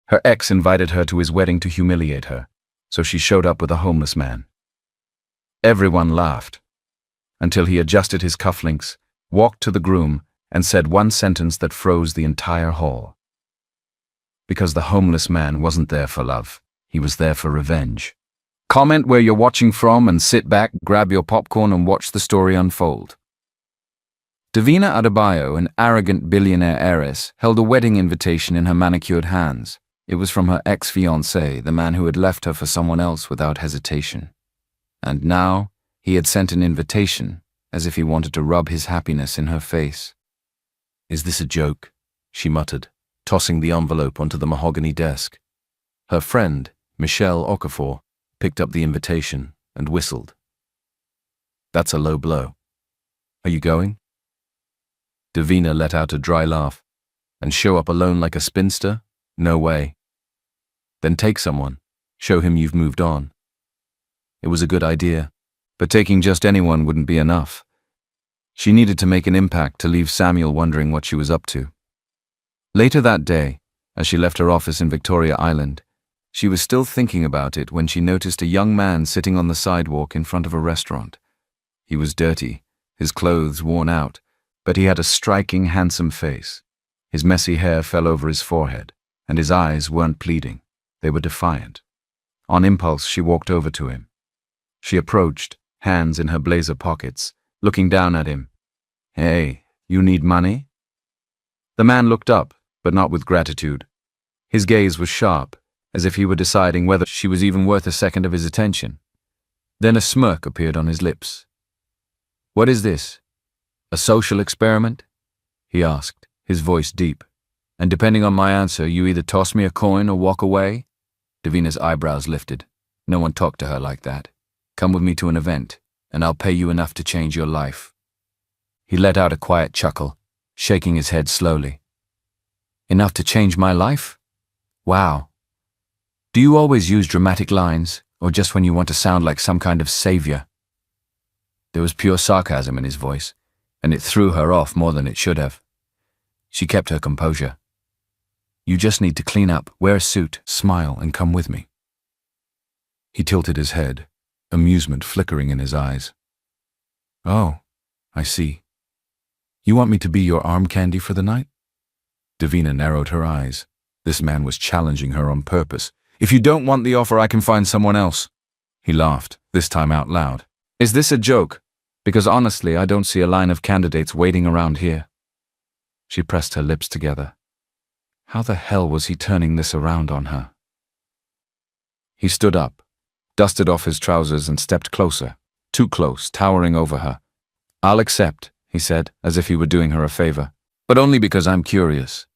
Her ex invited her to his wedding to humiliate her, so she showed up with a homeless man. Everyone laughed, until he adjusted his cufflinks, walked to the groom, and said one sentence that froze the entire hall. Because the homeless man wasn't there for love, he was there for revenge. Comment where you're watching from and sit back, grab your popcorn and watch the story unfold. Davina Adebayo, an arrogant billionaire heiress, held a wedding invitation in her manicured hands. It was from her ex-fiancé, the man who had left her for someone else without hesitation. And now, he had sent an invitation, as if he wanted to rub his happiness in her face. "Is this a joke?" she muttered, tossing the envelope onto the mahogany desk. Her friend, Michelle Okafor, picked up the invitation and whistled. "That's a low blow. Are you going?" Davina let out a dry laugh. "And show up alone like a spinster? No way." "Then take someone. Show him you've moved on." It was a good idea, but taking just anyone wouldn't be enough. She needed to make an impact to leave Samuel wondering what she was up to. Later that day, as she left her office in Victoria Island, she was still thinking about it when she noticed a young man sitting on the sidewalk in front of a restaurant. He was dirty, his clothes worn out, but he had a striking, handsome face. His messy hair fell over his forehead, and his eyes weren't pleading. They were defiant. On impulse, she walked over to him. She approached, hands in her blazer pockets, looking down at him. "Hey, you need money?" The man looked up, but not with gratitude. His gaze was sharp, as if he were deciding whether she was even worth a second of his attention. Then a smirk appeared on his lips. "What is this? A social experiment?" he asked, his voice deep. "And depending on my answer, you either toss me a coin or walk away?" Davina's eyebrows lifted. No one talked to her like that. "Come with me to an event, and I'll pay you enough to change your life." He let out a quiet chuckle, shaking his head slowly. "Enough to change my life? Wow. Do you always use dramatic lines, or just when you want to sound like some kind of savior?" There was pure sarcasm in his voice, and it threw her off more than it should have. She kept her composure. "You just need to clean up, wear a suit, smile, and come with me." He tilted his head, amusement flickering in his eyes. "Oh, I see. You want me to be your arm candy for the night?" Davina narrowed her eyes. This man was challenging her on purpose. "If you don't want the offer, I can find someone else." He laughed, this time out loud. "Is this a joke? Because honestly, I don't see a line of candidates waiting around here." She pressed her lips together. How the hell was he turning this around on her? He stood up, dusted off his trousers and stepped closer, too close, towering over her. "I'll accept," he said, as if he were doing her a favor, "but only because I'm curious."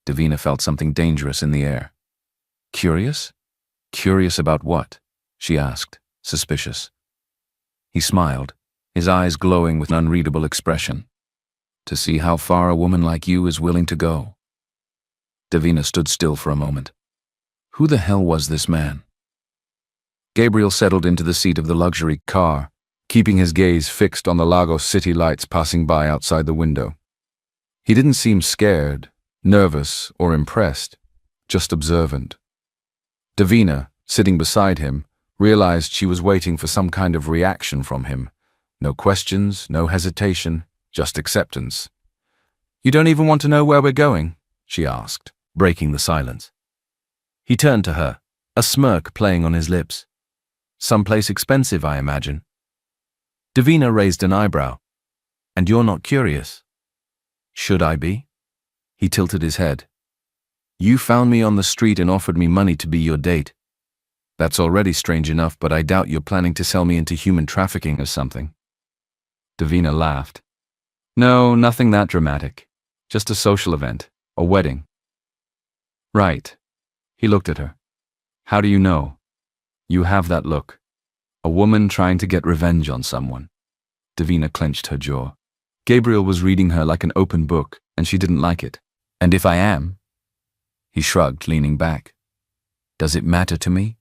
Davina felt something dangerous in the air. "Curious? Curious about what?" she asked, suspicious. He smiled, his eyes glowing with an unreadable expression. "To see how far a woman like you is willing to go." Davina stood still for a moment. Who the hell was this man? Gabriel settled into the seat of the luxury car, keeping his gaze fixed on the Lagos city lights passing by outside the window. He didn't seem scared, nervous, or impressed, just observant. Davina, sitting beside him, realized she was waiting for some kind of reaction from him. No questions, no hesitation, just acceptance. "You don't even want to know where we're going?" she asked, breaking the silence. He turned to her, a smirk playing on his lips. "Someplace expensive, I imagine." Davina raised an eyebrow. "And you're not curious?" "Should I be?" He tilted his head. "You found me on the street and offered me money to be your date. That's already strange enough, but I doubt you're planning to sell me into human trafficking or something." Davina laughed. "No, nothing that dramatic. Just a social event, a wedding." "Right." He looked at her. "How do you know?" "You have that look. A woman trying to get revenge on someone." Davina clenched her jaw. Gabriel was reading her like an open book, and she didn't like it. "And if I am?" He shrugged, leaning back. "Does it matter to me?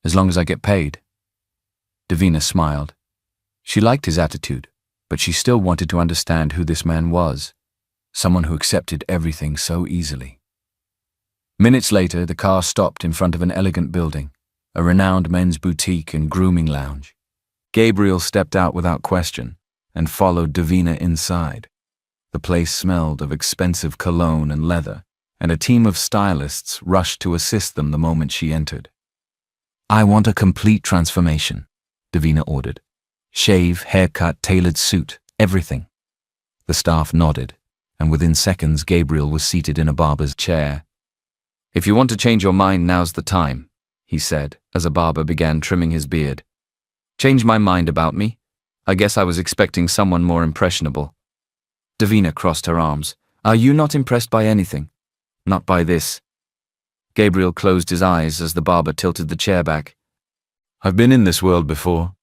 As long as I get paid." Davina smiled. She liked his attitude, but she still wanted to understand who this man was. Someone who accepted everything so easily. Minutes later, the car stopped in front of an elegant building, a renowned men's boutique and grooming lounge. Gabriel stepped out without question and followed Davina inside. The place smelled of expensive cologne and leather, and a team of stylists rushed to assist them the moment she entered. "I want a complete transformation," Davina ordered. "Shave, haircut, tailored suit, everything." The staff nodded, and within seconds Gabriel was seated in a barber's chair. "If you want to change your mind, now's the time," he said, as a barber began trimming his beard. "Change my mind about me? I guess I was expecting someone more impressionable." Davina crossed her arms. "Are you not impressed by anything?" "Not by this." Gabriel closed his eyes as the barber tilted the chair back. "I've been in this world before."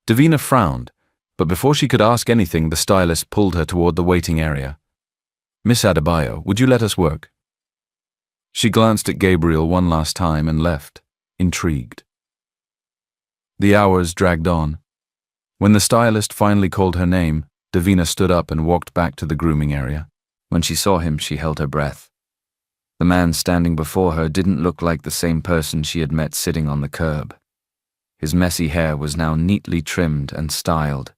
Davina frowned, but before she could ask anything, the stylist pulled her toward the waiting area. "Miss Adebayo, would you let us work?" She glanced at Gabriel one last time and left, intrigued. The hours dragged on. When the stylist finally called her name, Davina stood up and walked back to the grooming area. When she saw him, she held her breath. The man standing before her didn't look like the same person she had met sitting on the curb. His messy hair was now neatly trimmed and styled.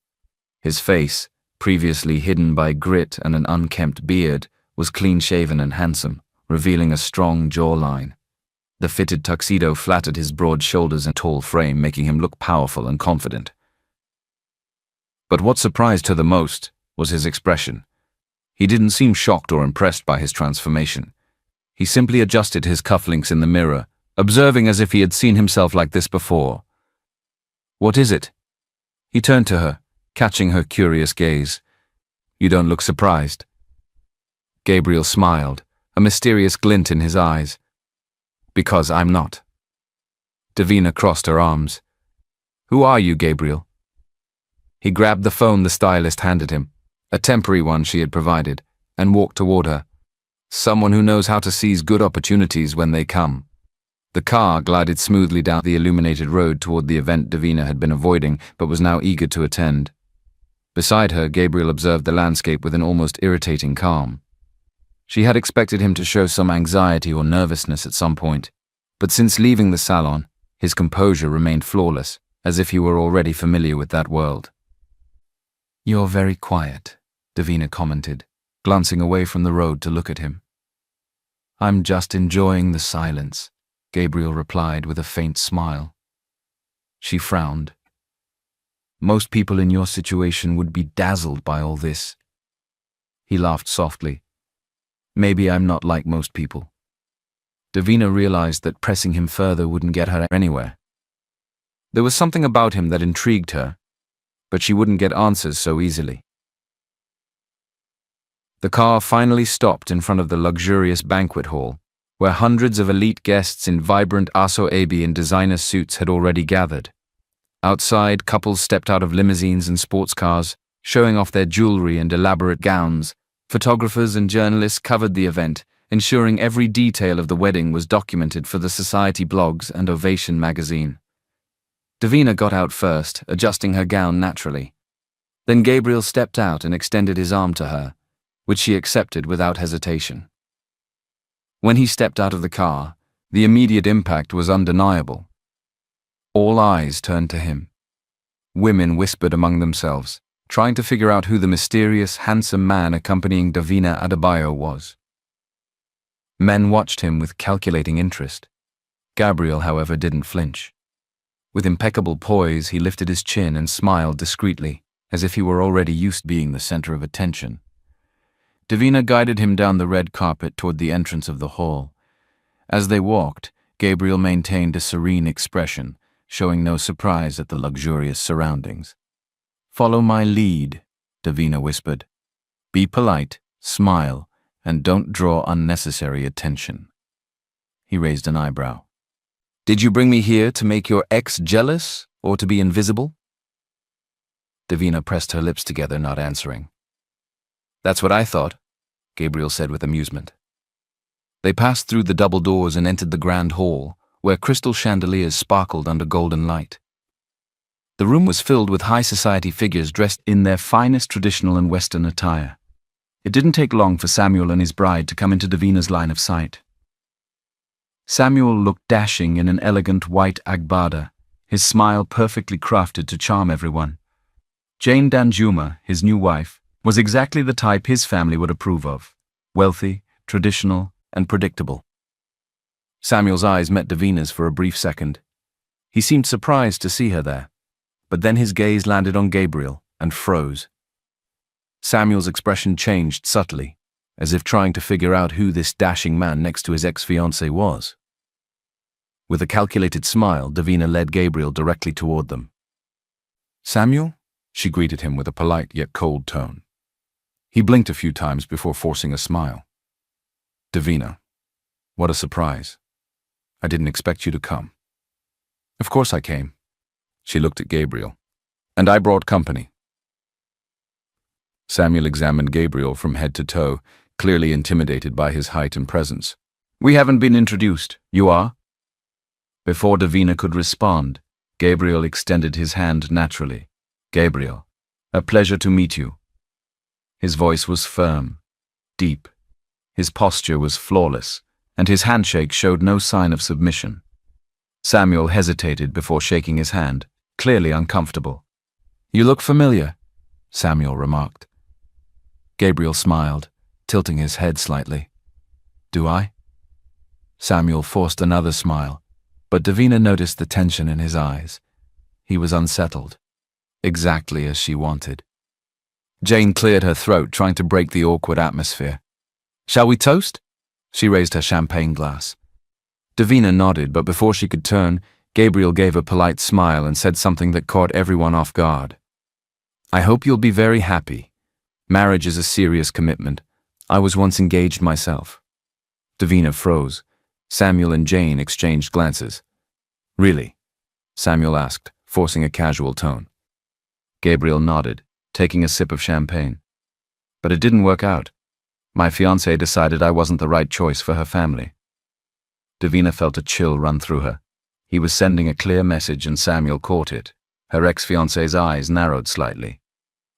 His face, previously hidden by grit and an unkempt beard, was clean-shaven and handsome, revealing a strong jawline. The fitted tuxedo flattered his broad shoulders and tall frame, making him look powerful and confident. But what surprised her the most was his expression. He didn't seem shocked or impressed by his transformation. He simply adjusted his cufflinks in the mirror, observing as if he had seen himself like this before. "What is it?" He turned to her, catching her curious gaze. "You don't look surprised." Gabriel smiled, a mysterious glint in his eyes. "Because I'm not." Davina crossed her arms. "Who are you, Gabriel?" He grabbed the phone the stylist handed him, a temporary one she had provided, and walked toward her. "Someone who knows how to seize good opportunities when they come." The car glided smoothly down the illuminated road toward the event Davina had been avoiding but was now eager to attend. Beside her, Gabriel observed the landscape with an almost irritating calm. She had expected him to show some anxiety or nervousness at some point, but since leaving the salon, his composure remained flawless, as if he were already familiar with that world. "You're very quiet," Davina commented, glancing away from the road to look at him. "I'm just enjoying the silence," Gabriel replied with a faint smile. She frowned. "Most people in your situation would be dazzled by all this." He laughed softly. "Maybe I'm not like most people." Davina realized that pressing him further wouldn't get her anywhere. There was something about him that intrigued her, but she wouldn't get answers so easily. The car finally stopped in front of the luxurious banquet hall, where hundreds of elite guests in vibrant aso-ebi and designer suits had already gathered. Outside, couples stepped out of limousines and sports cars, showing off their jewelry and elaborate gowns. Photographers and journalists covered the event, ensuring every detail of the wedding was documented for the Society blogs and Ovation magazine. Davina got out first, adjusting her gown naturally. Then Gabriel stepped out and extended his arm to her, which she accepted without hesitation. When he stepped out of the car, the immediate impact was undeniable. All eyes turned to him. Women whispered among themselves, trying to figure out who the mysterious, handsome man accompanying Davina Adebayo was. Men watched him with calculating interest. Gabriel, however, didn't flinch. With impeccable poise, he lifted his chin and smiled discreetly, as if he were already used to being the center of attention. Davina guided him down the red carpet toward the entrance of the hall. As they walked, Gabriel maintained a serene expression, showing no surprise at the luxurious surroundings. "Follow my lead," Davina whispered. "Be polite, smile, and don't draw unnecessary attention." He raised an eyebrow. "Did you bring me here to make your ex jealous, or to be invisible?" Davina pressed her lips together, not answering. "That's what I thought," Gabriel said with amusement. They passed through the double doors and entered the grand hall, where crystal chandeliers sparkled under golden light. The room was filled with high society figures dressed in their finest traditional and Western attire. It didn't take long for Samuel and his bride to come into Davina's line of sight. Samuel looked dashing in an elegant white agbada, his smile perfectly crafted to charm everyone. Jane Danjuma, his new wife, was exactly the type his family would approve of: wealthy, traditional, and predictable. Samuel's eyes met Davina's for a brief second. He seemed surprised to see her there, but then his gaze landed on Gabriel and froze. Samuel's expression changed subtly, as if trying to figure out who this dashing man next to his ex-fiancé was. With a calculated smile, Davina led Gabriel directly toward them. "Samuel?" she greeted him with a polite yet cold tone. He blinked a few times before forcing a smile. "Davina, what a surprise. I didn't expect you to come." "Of course I came." She looked at Gabriel. "And I brought company." Samuel examined Gabriel from head to toe, clearly intimidated by his height and presence. "We haven't been introduced. You are?" Before Davina could respond, Gabriel extended his hand naturally. "Gabriel, a pleasure to meet you." His voice was firm, deep. His posture was flawless, and his handshake showed no sign of submission. Samuel hesitated before shaking his hand, clearly uncomfortable. "You look familiar," Samuel remarked. Gabriel smiled, tilting his head slightly. "Do I?" Samuel forced another smile, but Davina noticed the tension in his eyes. He was unsettled, exactly as she wanted. Jane cleared her throat, trying to break the awkward atmosphere. "Shall we toast?" She raised her champagne glass. Davina nodded, but before she could turn, Gabriel gave a polite smile and said something that caught everyone off guard. "I hope you'll be very happy. Marriage is a serious commitment. I was once engaged myself." Davina froze. Samuel and Jane exchanged glances. "Really?" Samuel asked, forcing a casual tone. Gabriel nodded, taking a sip of champagne. "But it didn't work out. My fiancé decided I wasn't the right choice for her family." Davina felt a chill run through her. He was sending a clear message and Samuel caught it. Her ex-fiancé's eyes narrowed slightly.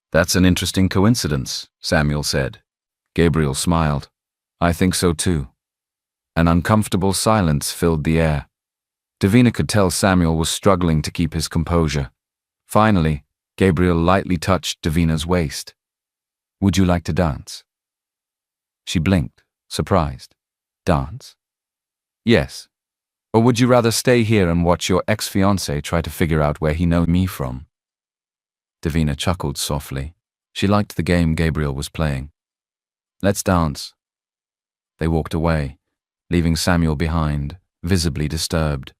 "That's an interesting coincidence," Samuel said. Gabriel smiled. "I think so too." An uncomfortable silence filled the air. Davina could tell Samuel was struggling to keep his composure. Finally, Gabriel lightly touched Davina's waist. "Would you like to dance?" She blinked, surprised. "Dance?" "Yes. Or would you rather stay here and watch your ex-fiancé try to figure out where he knows me from?" Davina chuckled softly. She liked the game Gabriel was playing. "Let's dance." They walked away, leaving Samuel behind, visibly disturbed.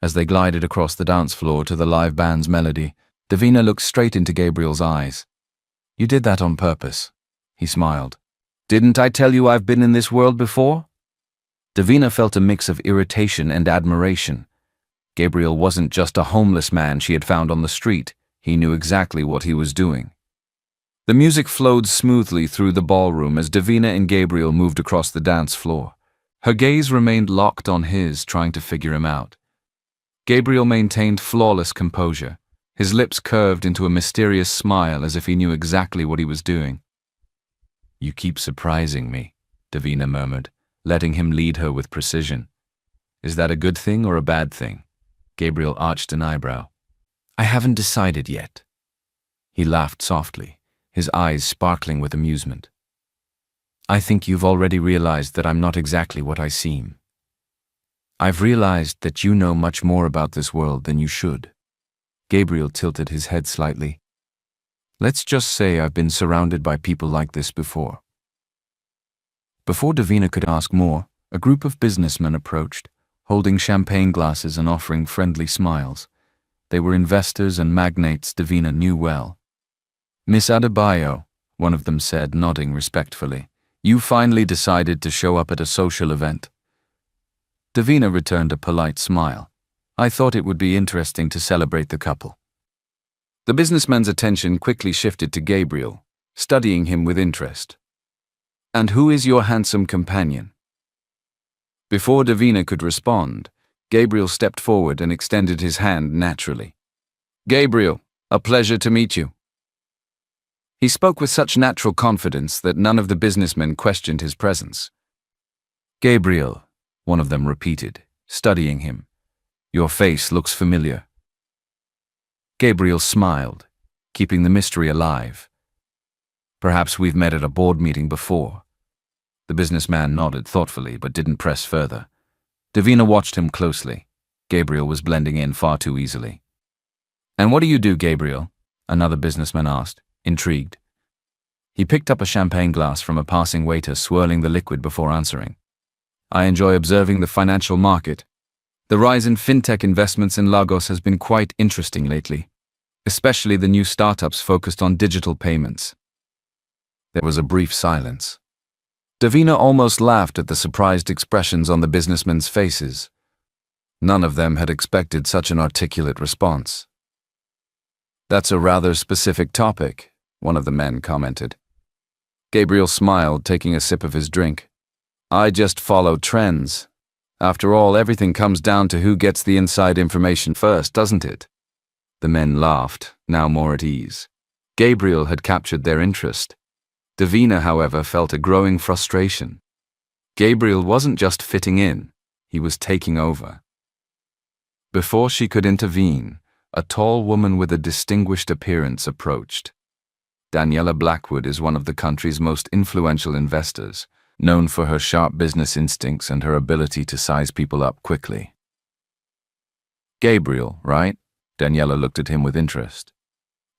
As they glided across the dance floor to the live band's melody, Davina looked straight into Gabriel's eyes. "You did that on purpose," he smiled. "Didn't I tell you I've been in this world before?" Davina felt a mix of irritation and admiration. Gabriel wasn't just a homeless man she had found on the street. He knew exactly what he was doing. The music flowed smoothly through the ballroom as Davina and Gabriel moved across the dance floor. Her gaze remained locked on his, trying to figure him out. Gabriel maintained flawless composure. His lips curved into a mysterious smile as if he knew exactly what he was doing. "You keep surprising me," Davina murmured, letting him lead her with precision. "Is that a good thing or a bad thing?" Gabriel arched an eyebrow. "I haven't decided yet." He laughed softly, his eyes sparkling with amusement. "I think you've already realized that I'm not exactly what I seem. I've realized that you know much more about this world than you should." Gabriel tilted his head slightly. "Let's just say I've been surrounded by people like this before." Before Davina could ask more, a group of businessmen approached, holding champagne glasses and offering friendly smiles. They were investors and magnates Davina knew well. "Miss Adebayo," one of them said, nodding respectfully, "you finally decided to show up at a social event." Davina returned a polite smile. "I thought it would be interesting to celebrate the couple." The businessman's attention quickly shifted to Gabriel, studying him with interest. "And who is your handsome companion?" Before Davina could respond, Gabriel stepped forward and extended his hand naturally. "Gabriel, a pleasure to meet you." He spoke with such natural confidence that none of the businessmen questioned his presence. "Gabriel, one of them repeated, studying him. Your face looks familiar. Gabriel smiled, keeping the mystery alive. Perhaps we've met at a board meeting before. The businessman nodded thoughtfully but didn't press further. Davina watched him closely. Gabriel was blending in far too easily. And what do you do, Gabriel? Another businessman asked, intrigued. He picked up a champagne glass from a passing waiter, swirling the liquid before answering. I enjoy observing the financial market. The rise in fintech investments in Lagos has been quite interesting lately, especially the new startups focused on digital payments. There was a brief silence. Davina almost laughed at the surprised expressions on the businessmen's faces. None of them had expected such an articulate response. That's a rather specific topic, one of the men commented. Gabriel smiled, taking a sip of his drink. I just follow trends. After all, everything comes down to who gets the inside information first, doesn't it? The men laughed, now more at ease. Gabriel had captured their interest. Davina, however, felt a growing frustration. Gabriel wasn't just fitting in, he was taking over. Before she could intervene, a tall woman with a distinguished appearance approached. Daniela Blackwood is one of the country's most influential investors, known for her sharp business instincts and her ability to size people up quickly. Gabriel, right? Daniela looked at him with interest.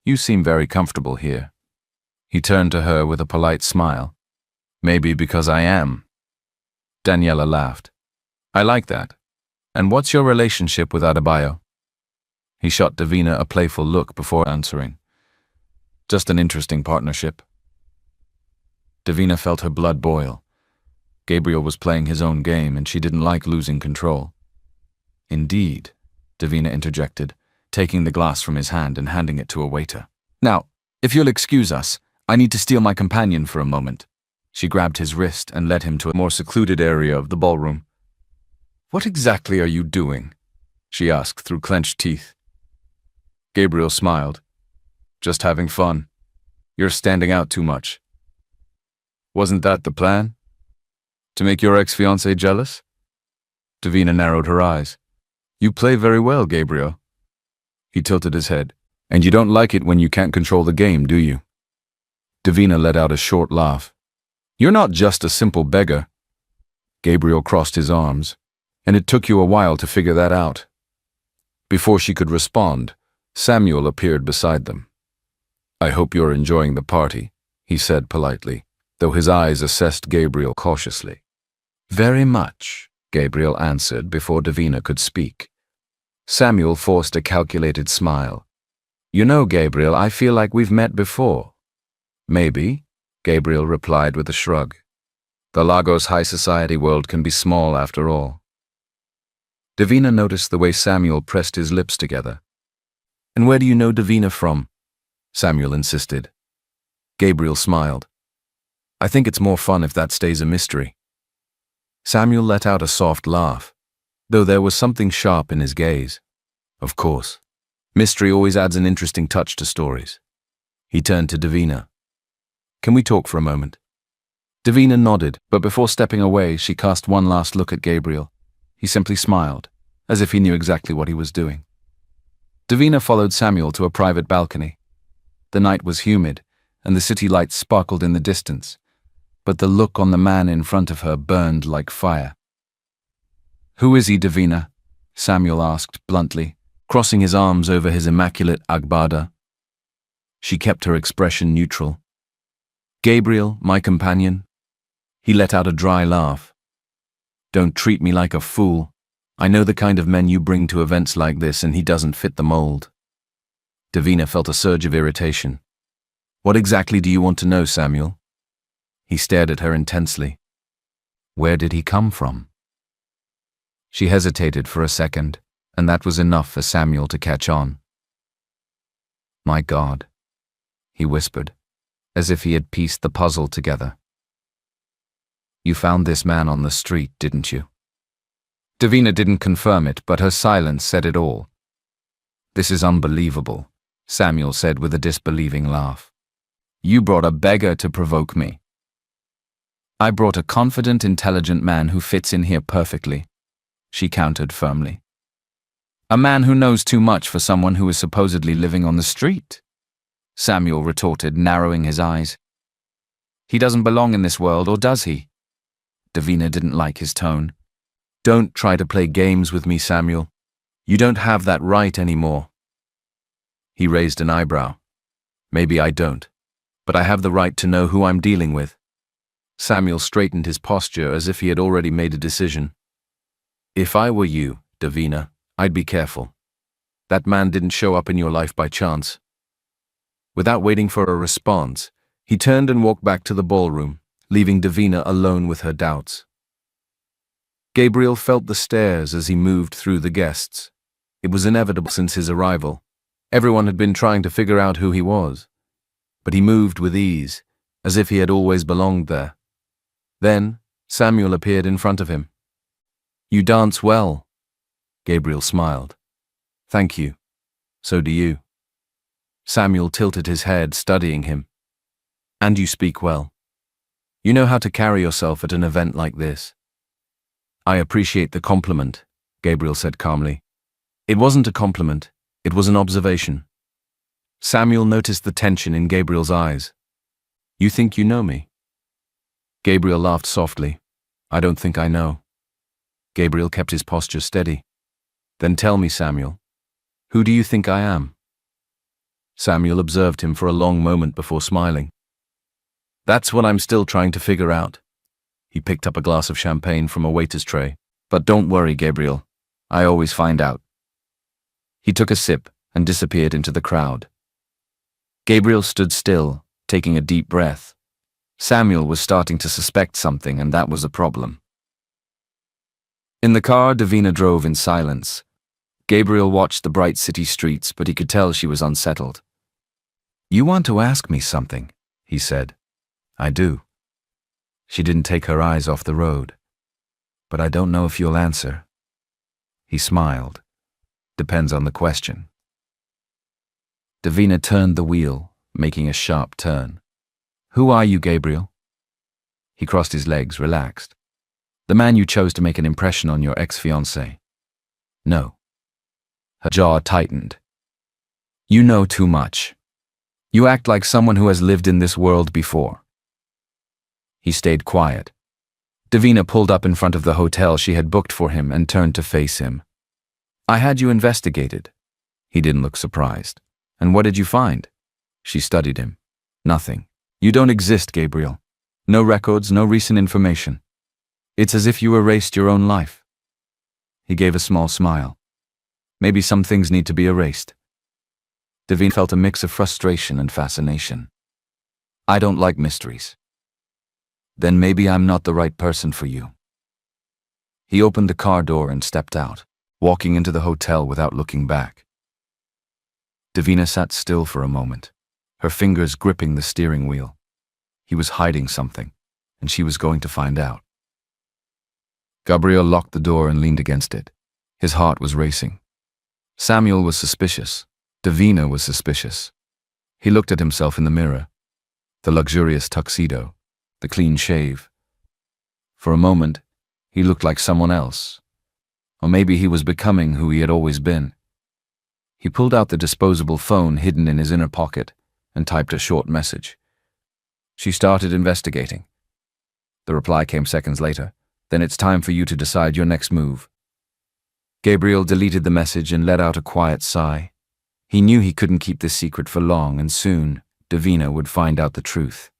You seem very comfortable here. He turned to her with a polite smile. Maybe because I am. Daniela laughed. I like that. And what's your relationship with Adebayo? He shot Davina a playful look before answering. Just an interesting partnership. Davina felt her blood boil. Gabriel was playing his own game and she didn't like losing control. Indeed, Davina interjected, taking the glass from his hand and handing it to a waiter. Now, if you'll excuse us, I need to steal my companion for a moment. She grabbed his wrist and led him to a more secluded area of the ballroom. What exactly are you doing? She asked through clenched teeth. Gabriel smiled. Just having fun. You're standing out too much. Wasn't that the plan? To make your ex-fiancé jealous? Davina narrowed her eyes. You play very well, Gabriel. He tilted his head. And you don't like it when you can't control the game, do you? Davina let out a short laugh. You're not just a simple beggar. Gabriel crossed his arms. And it took you a while to figure that out. Before she could respond, Samuel appeared beside them. I hope you're enjoying the party, he said politely, though his eyes assessed Gabriel cautiously. Very much, Gabriel answered before Davina could speak. Samuel forced a calculated smile. You know, Gabriel, I feel like we've met before. Maybe, Gabriel replied with a shrug. The Lagos high society world can be small after all. Davina noticed the way Samuel pressed his lips together. And where do you know Davina from? Samuel insisted. Gabriel smiled. I think it's more fun if that stays a mystery. Samuel let out a soft laugh, though there was something sharp in his gaze. Of course. Mystery always adds an interesting touch to stories. He turned to Davina. Can we talk for a moment? Davina nodded, but before stepping away, she cast one last look at Gabriel. He simply smiled, as if he knew exactly what he was doing. Davina followed Samuel to a private balcony. The night was humid, and the city lights sparkled in the distance, but the look on the man in front of her burned like fire. Who is he, Davina? Samuel asked bluntly, crossing his arms over his immaculate agbada. She kept her expression neutral. Gabriel, my companion. He let out a dry laugh. Don't treat me like a fool. I know the kind of men you bring to events like this, and he doesn't fit the mold. Davina felt a surge of irritation. What exactly do you want to know, Samuel? He stared at her intensely. Where did he come from? She hesitated for a second, and that was enough for Samuel to catch on. My God, he whispered, as if he had pieced the puzzle together. You found this man on the street, didn't you? Davina didn't confirm it, but her silence said it all. This is unbelievable, Samuel said with a disbelieving laugh. You brought a beggar to provoke me. I brought a confident, intelligent man who fits in here perfectly, she countered firmly. A man who knows too much for someone who is supposedly living on the street, Samuel retorted, narrowing his eyes. He doesn't belong in this world, or does he? Davina didn't like his tone. Don't try to play games with me, Samuel. You don't have that right anymore. He raised an eyebrow. Maybe I don't, but I have the right to know who I'm dealing with. Samuel straightened his posture as if he had already made a decision. If I were you, Davina, I'd be careful. That man didn't show up in your life by chance. Without waiting for a response, he turned and walked back to the ballroom, leaving Davina alone with her doubts. Gabriel felt the stares as he moved through the guests. It was inevitable since his arrival. Everyone had been trying to figure out who he was. But he moved with ease, as if he had always belonged there. Then, Samuel appeared in front of him. You dance well. Gabriel smiled. Thank you. So do you. Samuel tilted his head, studying him. And you speak well. You know how to carry yourself at an event like this. I appreciate the compliment, Gabriel said calmly. It wasn't a compliment, it was an observation. Samuel noticed the tension in Gabriel's eyes. You think you know me? Gabriel laughed softly. I don't think I know. Gabriel kept his posture steady. Then tell me, Samuel, who do you think I am? Samuel observed him for a long moment before smiling. That's what I'm still trying to figure out. He picked up a glass of champagne from a waiter's tray. But don't worry, Gabriel. I always find out. He took a sip and disappeared into the crowd. Gabriel stood still, taking a deep breath. Samuel was starting to suspect something, and that was a problem. In the car, Davina drove in silence. Gabriel watched the bright city streets, but he could tell she was unsettled. You want to ask me something, he said. I do. She didn't take her eyes off the road. But I don't know if you'll answer. He smiled. Depends on the question. Davina turned the wheel, making a sharp turn. Who are you, Gabriel? He crossed his legs, relaxed. The man you chose to make an impression on your ex-fiancé. No. Her jaw tightened. You know too much. You act like someone who has lived in this world before. He stayed quiet. Davina pulled up in front of the hotel she had booked for him and turned to face him. I had you investigated. He didn't look surprised. And what did you find? She studied him. Nothing. You don't exist, Gabriel. No records, no recent information. It's as if you erased your own life. He gave a small smile. Maybe some things need to be erased. Davina felt a mix of frustration and fascination. I don't like mysteries. Then maybe I'm not the right person for you. He opened the car door and stepped out, walking into the hotel without looking back. Davina sat still for a moment, her fingers gripping the steering wheel. He was hiding something, and she was going to find out. Gabriel locked the door and leaned against it. His heart was racing. Samuel was suspicious. Davina was suspicious. He looked at himself in the mirror. The luxurious tuxedo, the clean shave. For a moment, he looked like someone else. Or maybe he was becoming who he had always been. He pulled out the disposable phone hidden in his inner pocket and typed a short message. She started investigating. The reply came seconds later. Then it's time for you to decide your next move. Gabriel deleted the message and let out a quiet sigh. He knew he couldn't keep this secret for long, and soon Davina would find out the truth.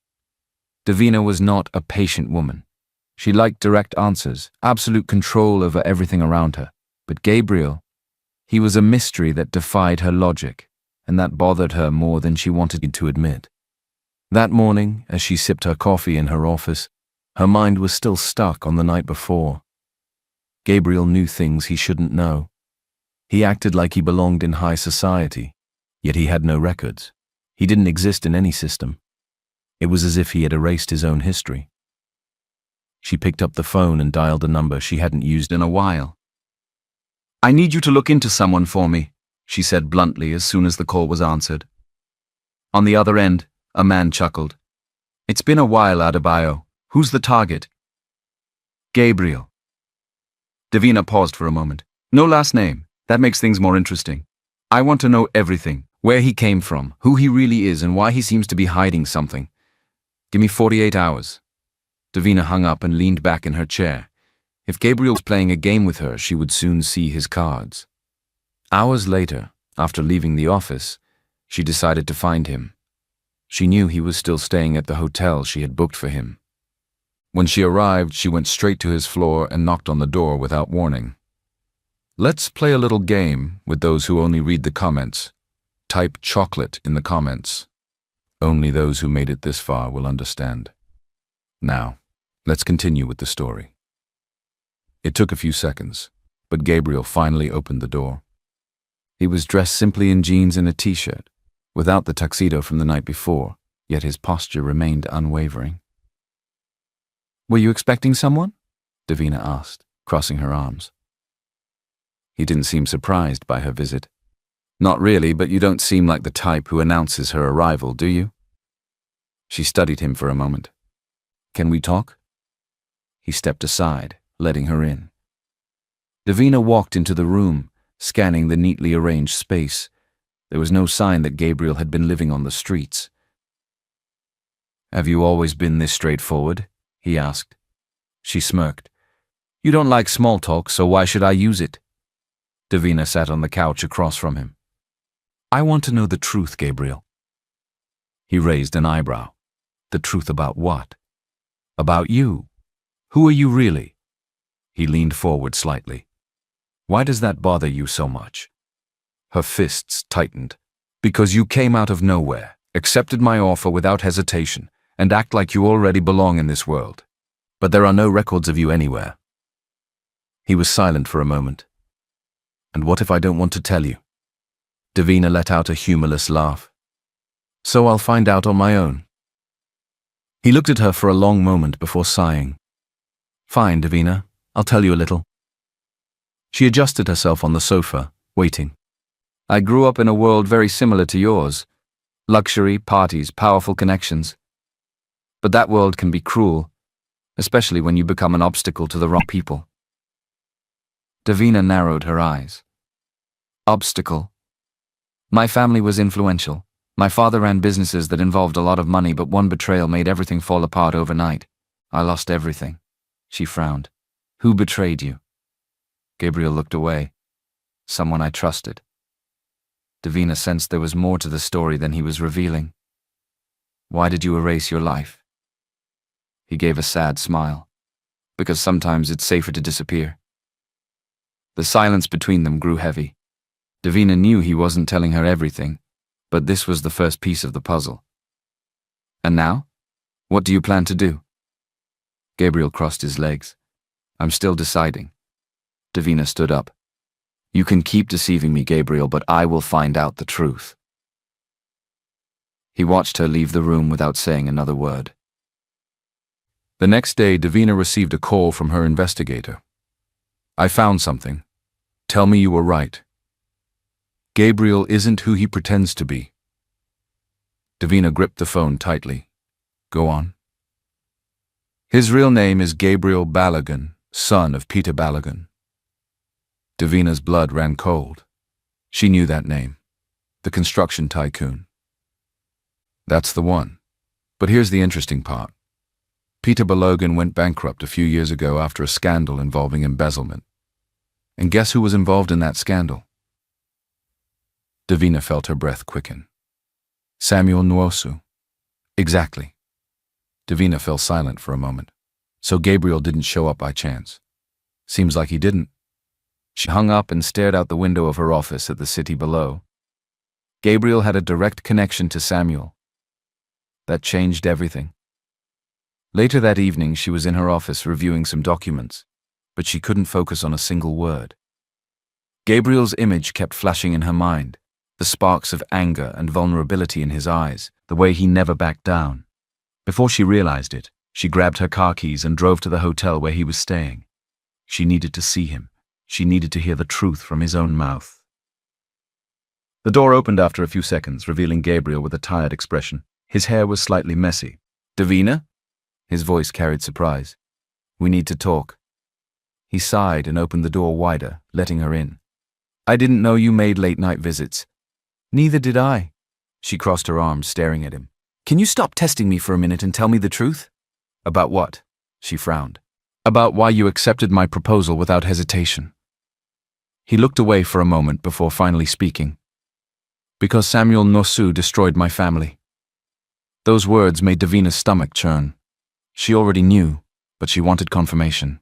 Davina was not a patient woman. She liked direct answers, absolute control over everything around her. But Gabriel, he was a mystery that defied her logic, and that bothered her more than she wanted to admit. That morning, as she sipped her coffee in her office, her mind was still stuck on the night before. Gabriel knew things he shouldn't know. He acted like he belonged in high society, yet he had no records. He didn't exist in any system. It was as if he had erased his own history. She picked up the phone and dialed a number she hadn't used in a while. I need you to look into someone for me, she said bluntly as soon as the call was answered. On the other end, a man chuckled. It's been a while, Adebayo. Who's the target? Gabriel. Davina paused for a moment. No last name. That makes things more interesting. I want to know everything. Where he came from, who he really is, and why he seems to be hiding something. Give me 48 hours. Davina hung up and leaned back in her chair. If Gabriel was playing a game with her, she would soon see his cards. Hours later, after leaving the office, she decided to find him. She knew he was still staying at the hotel she had booked for him. When she arrived, she went straight to his floor and knocked on the door without warning. Let's play a little game with those who only read the comments. Type chocolate in the comments. Only those who made it this far will understand. Now, let's continue with the story. It took a few seconds, but Gabriel finally opened the door. He was dressed simply in jeans and a t-shirt, without the tuxedo from the night before, yet his posture remained unwavering. Were you expecting someone? Davina asked, crossing her arms. He didn't seem surprised by her visit. Not really, but you don't seem like the type who announces her arrival, do you? She studied him for a moment. Can we talk? He stepped aside, letting her in. Davina walked into the room, scanning the neatly arranged space. There was no sign that Gabriel had been living on the streets. Have you always been this straightforward? He asked. She smirked. You don't like small talk, so why should I use it? Davina sat on the couch across from him. I want to know the truth, Gabriel. He raised an eyebrow. The truth about what? About you. Who are you really? He leaned forward slightly. Why does that bother you so much? Her fists tightened. Because you came out of nowhere, accepted my offer without hesitation, and act like you already belong in this world. But there are no records of you anywhere. He was silent for a moment. And what if I don't want to tell you? Davina let out a humorless laugh. So I'll find out on my own. He looked at her for a long moment before sighing. Fine, Davina, I'll tell you a little. She adjusted herself on the sofa, waiting. I grew up in a world very similar to yours. Luxury, parties, powerful connections. But that world can be cruel, especially when you become an obstacle to the wrong people. Davina narrowed her eyes. Obstacle. My family was influential. My father ran businesses that involved a lot of money, but one betrayal made everything fall apart overnight. I lost everything. She frowned. Who betrayed you? Gabriel looked away. Someone I trusted. Davina sensed there was more to the story than he was revealing. Why did you erase your life? He gave a sad smile. Because sometimes it's safer to disappear. The silence between them grew heavy. Davina knew he wasn't telling her everything, but this was the first piece of the puzzle. And now? What do you plan to do? Gabriel crossed his legs. I'm still deciding. Davina stood up. You can keep deceiving me, Gabriel, but I will find out the truth. He watched her leave the room without saying another word. The next day, Davina received a call from her investigator. I found something. Tell me you were right. Gabriel isn't who he pretends to be. Davina gripped the phone tightly. Go on. His real name is Gabriel Balogun, son of Peter Balogun. Davina's blood ran cold. She knew that name. The construction tycoon. That's the one. But here's the interesting part. Peter Balogun went bankrupt a few years ago after a scandal involving embezzlement. And guess who was involved in that scandal? Davina felt her breath quicken. Samuel Nwosu. Exactly. Davina fell silent for a moment. So Gabriel didn't show up by chance. Seems like he didn't. She hung up and stared out the window of her office at the city below. Gabriel had a direct connection to Samuel. That changed everything. Later that evening, she was in her office reviewing some documents, but she couldn't focus on a single word. Gabriel's image kept flashing in her mind. The sparks of anger and vulnerability in his eyes, the way he never backed down. Before she realized it, she grabbed her car keys and drove to the hotel where he was staying. She needed to see him. She needed to hear the truth from his own mouth. The door opened after a few seconds, revealing Gabriel with a tired expression. His hair was slightly messy. Davina? His voice carried surprise. "We need to talk." He sighed and opened the door wider, letting her in. "I didn't know you made late-night visits." "Neither did I." She crossed her arms, staring at him. "Can you stop testing me for a minute and tell me the truth?" "About what?" She frowned. "About why you accepted my proposal without hesitation." He looked away for a moment before finally speaking. "Because Samuel Nosu destroyed my family." Those words made Davina's stomach churn. She already knew, but she wanted confirmation.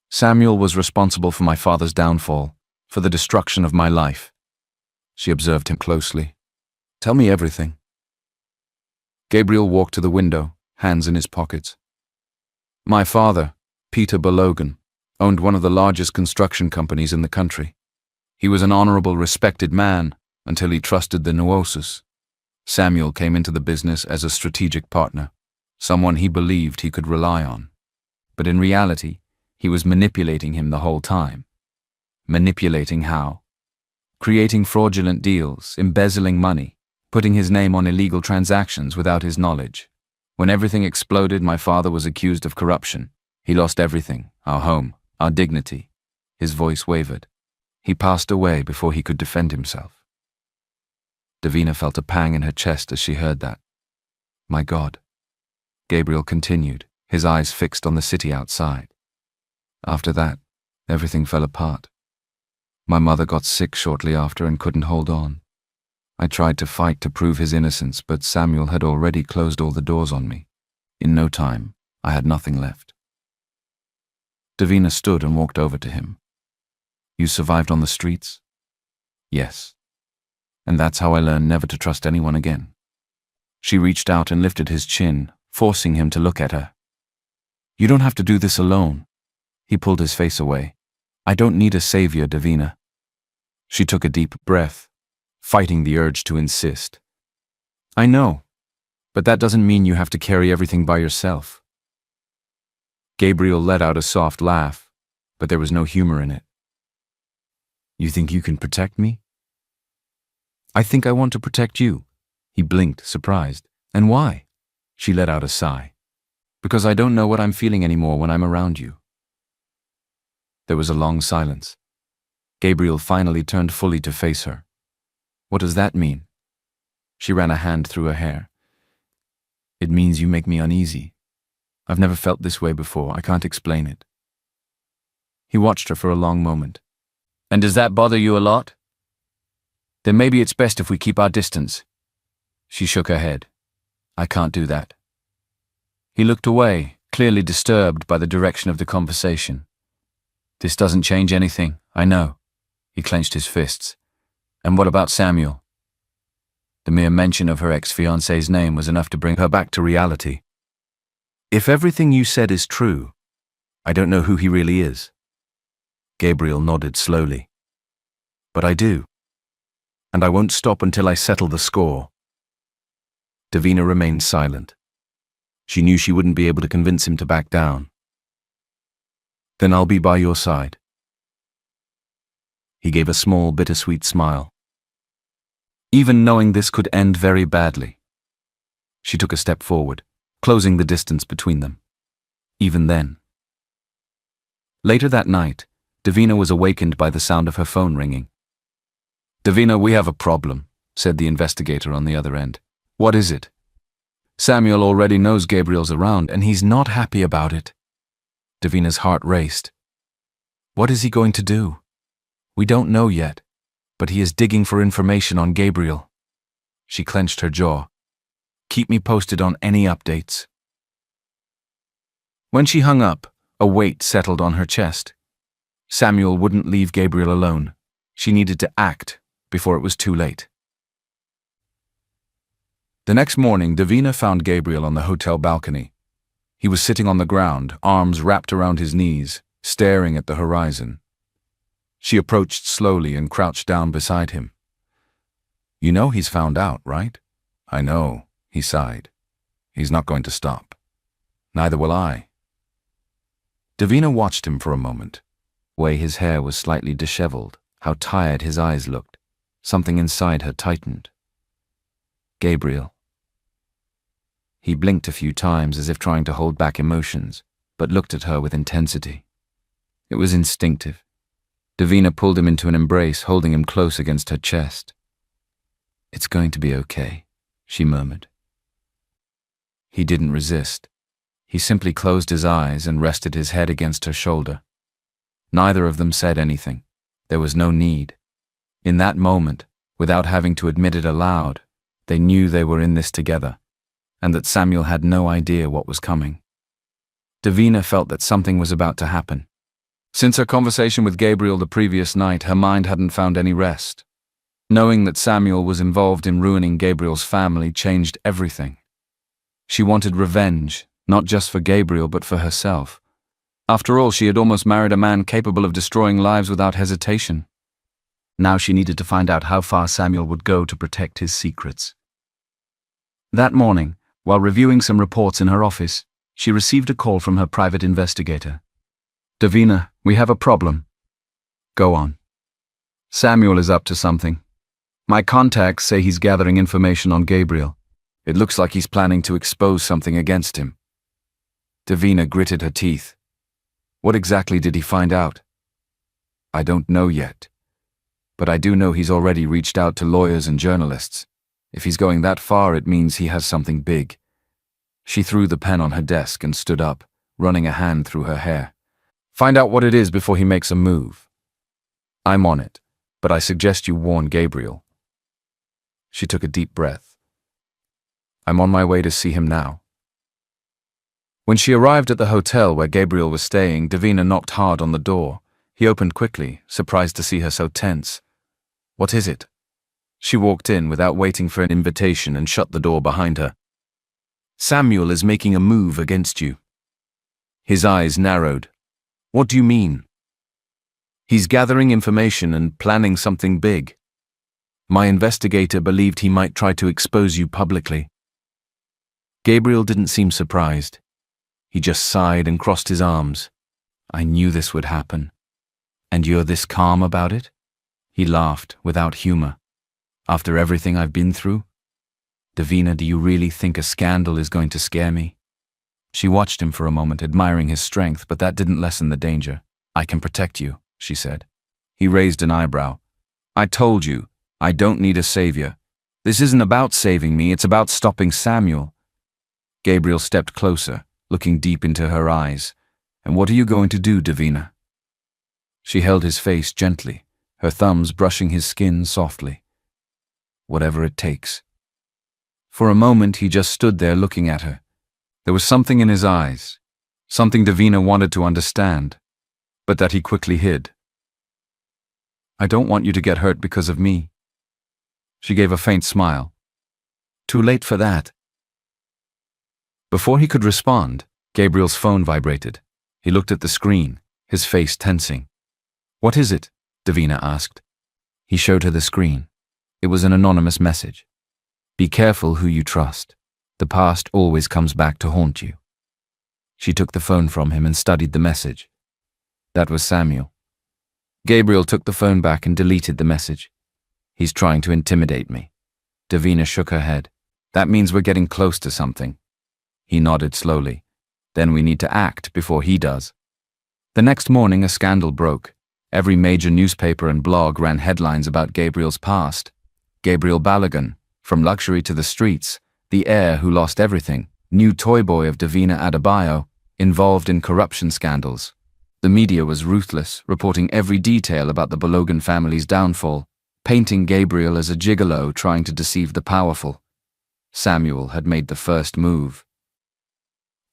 "Samuel was responsible for my father's downfall, for the destruction of my life." She observed him closely. "Tell me everything." Gabriel walked to the window, hands in his pockets. "My father, Peter Balogan, owned one of the largest construction companies in the country. He was an honorable, respected man until he trusted the Nuosus. Samuel came into the business as a strategic partner, someone he believed he could rely on. But in reality, he was manipulating him the whole time. Manipulating how? Creating fraudulent deals, embezzling money, putting his name on illegal transactions without his knowledge. When everything exploded, my father was accused of corruption. He lost everything, our home, our dignity." His voice wavered. "He passed away before he could defend himself." Davina felt a pang in her chest as she heard that. "My God." Gabriel continued, his eyes fixed on the city outside. "After that, everything fell apart. My mother got sick shortly after and couldn't hold on. I tried to fight to prove his innocence, but Samuel had already closed all the doors on me. In no time, I had nothing left." Davina stood and walked over to him. "You survived on the streets?" "Yes. And that's how I learned never to trust anyone again." She reached out and lifted his chin, forcing him to look at her. "You don't have to do this alone." He pulled his face away. "I don't need a savior, Davina." She took a deep breath, fighting the urge to insist. "I know, but that doesn't mean you have to carry everything by yourself." Gabriel let out a soft laugh, but there was no humor in it. "You think you can protect me?" "I think I want to protect you." He blinked, surprised. "And why?" She let out a sigh. "Because I don't know what I'm feeling anymore when I'm around you." There was a long silence. Gabriel finally turned fully to face her. "What does that mean?" She ran a hand through her hair. "It means you make me uneasy. I've never felt this way before. I can't explain it." He watched her for a long moment. "And does that bother you a lot?" "Then maybe it's best if we keep our distance." She shook her head. "I can't do that." He looked away, clearly disturbed by the direction of the conversation. "This doesn't change anything, I know." He clenched his fists. "And what about Samuel?" The mere mention of her ex-fiancé's name was enough to bring her back to reality. "If everything you said is true, I don't know who he really is." Gabriel nodded slowly. "But I do. And I won't stop until I settle the score." Davina remained silent. She knew she wouldn't be able to convince him to back down. "Then I'll be by your side." He gave a small, bittersweet smile. Even knowing this could end very badly. She took a step forward, closing the distance between them. Even then. Later that night, Davina was awakened by the sound of her phone ringing. "Davina, we have a problem," said the investigator on the other end. "What is it?" "Samuel already knows Gabriel's around, and he's not happy about it." Davina's heart raced. "What is he going to do?" "We don't know yet, but he is digging for information on Gabriel." She clenched her jaw. "Keep me posted on any updates." When she hung up, a weight settled on her chest. Samuel wouldn't leave Gabriel alone. She needed to act before it was too late. The next morning, Davina found Gabriel on the hotel balcony. He was sitting on the ground, arms wrapped around his knees, staring at the horizon. She approached slowly and crouched down beside him. "You know he's found out, right?" "I know," he sighed. "He's not going to stop. Neither will I." Davina watched him for a moment. The way his hair was slightly disheveled, how tired his eyes looked. Something inside her tightened. "Gabriel." He blinked a few times as if trying to hold back emotions, but looked at her with intensity. It was instinctive. Davina pulled him into an embrace, holding him close against her chest. "It's going to be okay," she murmured. He didn't resist. He simply closed his eyes and rested his head against her shoulder. Neither of them said anything. There was no need. In that moment, without having to admit it aloud, they knew they were in this together, and that Samuel had no idea what was coming. Davina felt that something was about to happen. Since her conversation with Gabriel the previous night, her mind hadn't found any rest. Knowing that Samuel was involved in ruining Gabriel's family changed everything. She wanted revenge, not just for Gabriel but for herself. After all, she had almost married a man capable of destroying lives without hesitation. Now she needed to find out how far Samuel would go to protect his secrets. That morning, while reviewing some reports in her office, she received a call from her private investigator. "Davina, we have a problem." "Go on." "Samuel is up to something. My contacts say he's gathering information on Gabriel. It looks like he's planning to expose something against him." Davina gritted her teeth. "What exactly did he find out?" "I don't know yet. But I do know he's already reached out to lawyers and journalists. If he's going that far, it means he has something big." She threw the pen on her desk and stood up, running a hand through her hair. "Find out what it is before he makes a move. I'm on it, but I suggest you warn Gabriel." She took a deep breath. "I'm on my way to see him now." When she arrived at the hotel where Gabriel was staying, Davina knocked hard on the door. He opened quickly, surprised to see her so tense. "What is it?" She walked in without waiting for an invitation and shut the door behind her. "Samuel is making a move against you." His eyes narrowed. "What do you mean?" "He's gathering information and planning something big. My investigator believed he might try to expose you publicly." Gabriel didn't seem surprised. He just sighed and crossed his arms. "I knew this would happen. And you're this calm about it?" He laughed, without humor. "After everything I've been through? Davina, do you really think a scandal is going to scare me?" She watched him for a moment, admiring his strength, but that didn't lessen the danger. "I can protect you," she said. He raised an eyebrow. "I told you, I don't need a savior. This isn't about saving me, it's about stopping Samuel." Gabriel stepped closer, looking deep into her eyes. "And what are you going to do, Davina?" She held his face gently, her thumbs brushing his skin softly. "Whatever it takes." For a moment he just stood there looking at her. There was something in his eyes, something Davina wanted to understand, but that he quickly hid. "I don't want you to get hurt because of me." She gave a faint smile. "Too late for that." Before he could respond, Gabriel's phone vibrated. He looked at the screen, his face tensing. "What is it?" Davina asked. He showed her the screen. It was an anonymous message. "Be careful who you trust. The past always comes back to haunt you." She took the phone from him and studied the message. That was Samuel. Gabriel took the phone back and deleted the message. "He's trying to intimidate me." Davina shook her head. "That means we're getting close to something." He nodded slowly. "Then we need to act before he does." The next morning, a scandal broke. Every major newspaper and blog ran headlines about Gabriel's past. Gabriel Balogun, from luxury to the streets, the heir who lost everything, new toy boy of Davina Adebayo, involved in corruption scandals. The media was ruthless, reporting every detail about the Balogun family's downfall, painting Gabriel as a gigolo trying to deceive the powerful. Samuel had made the first move.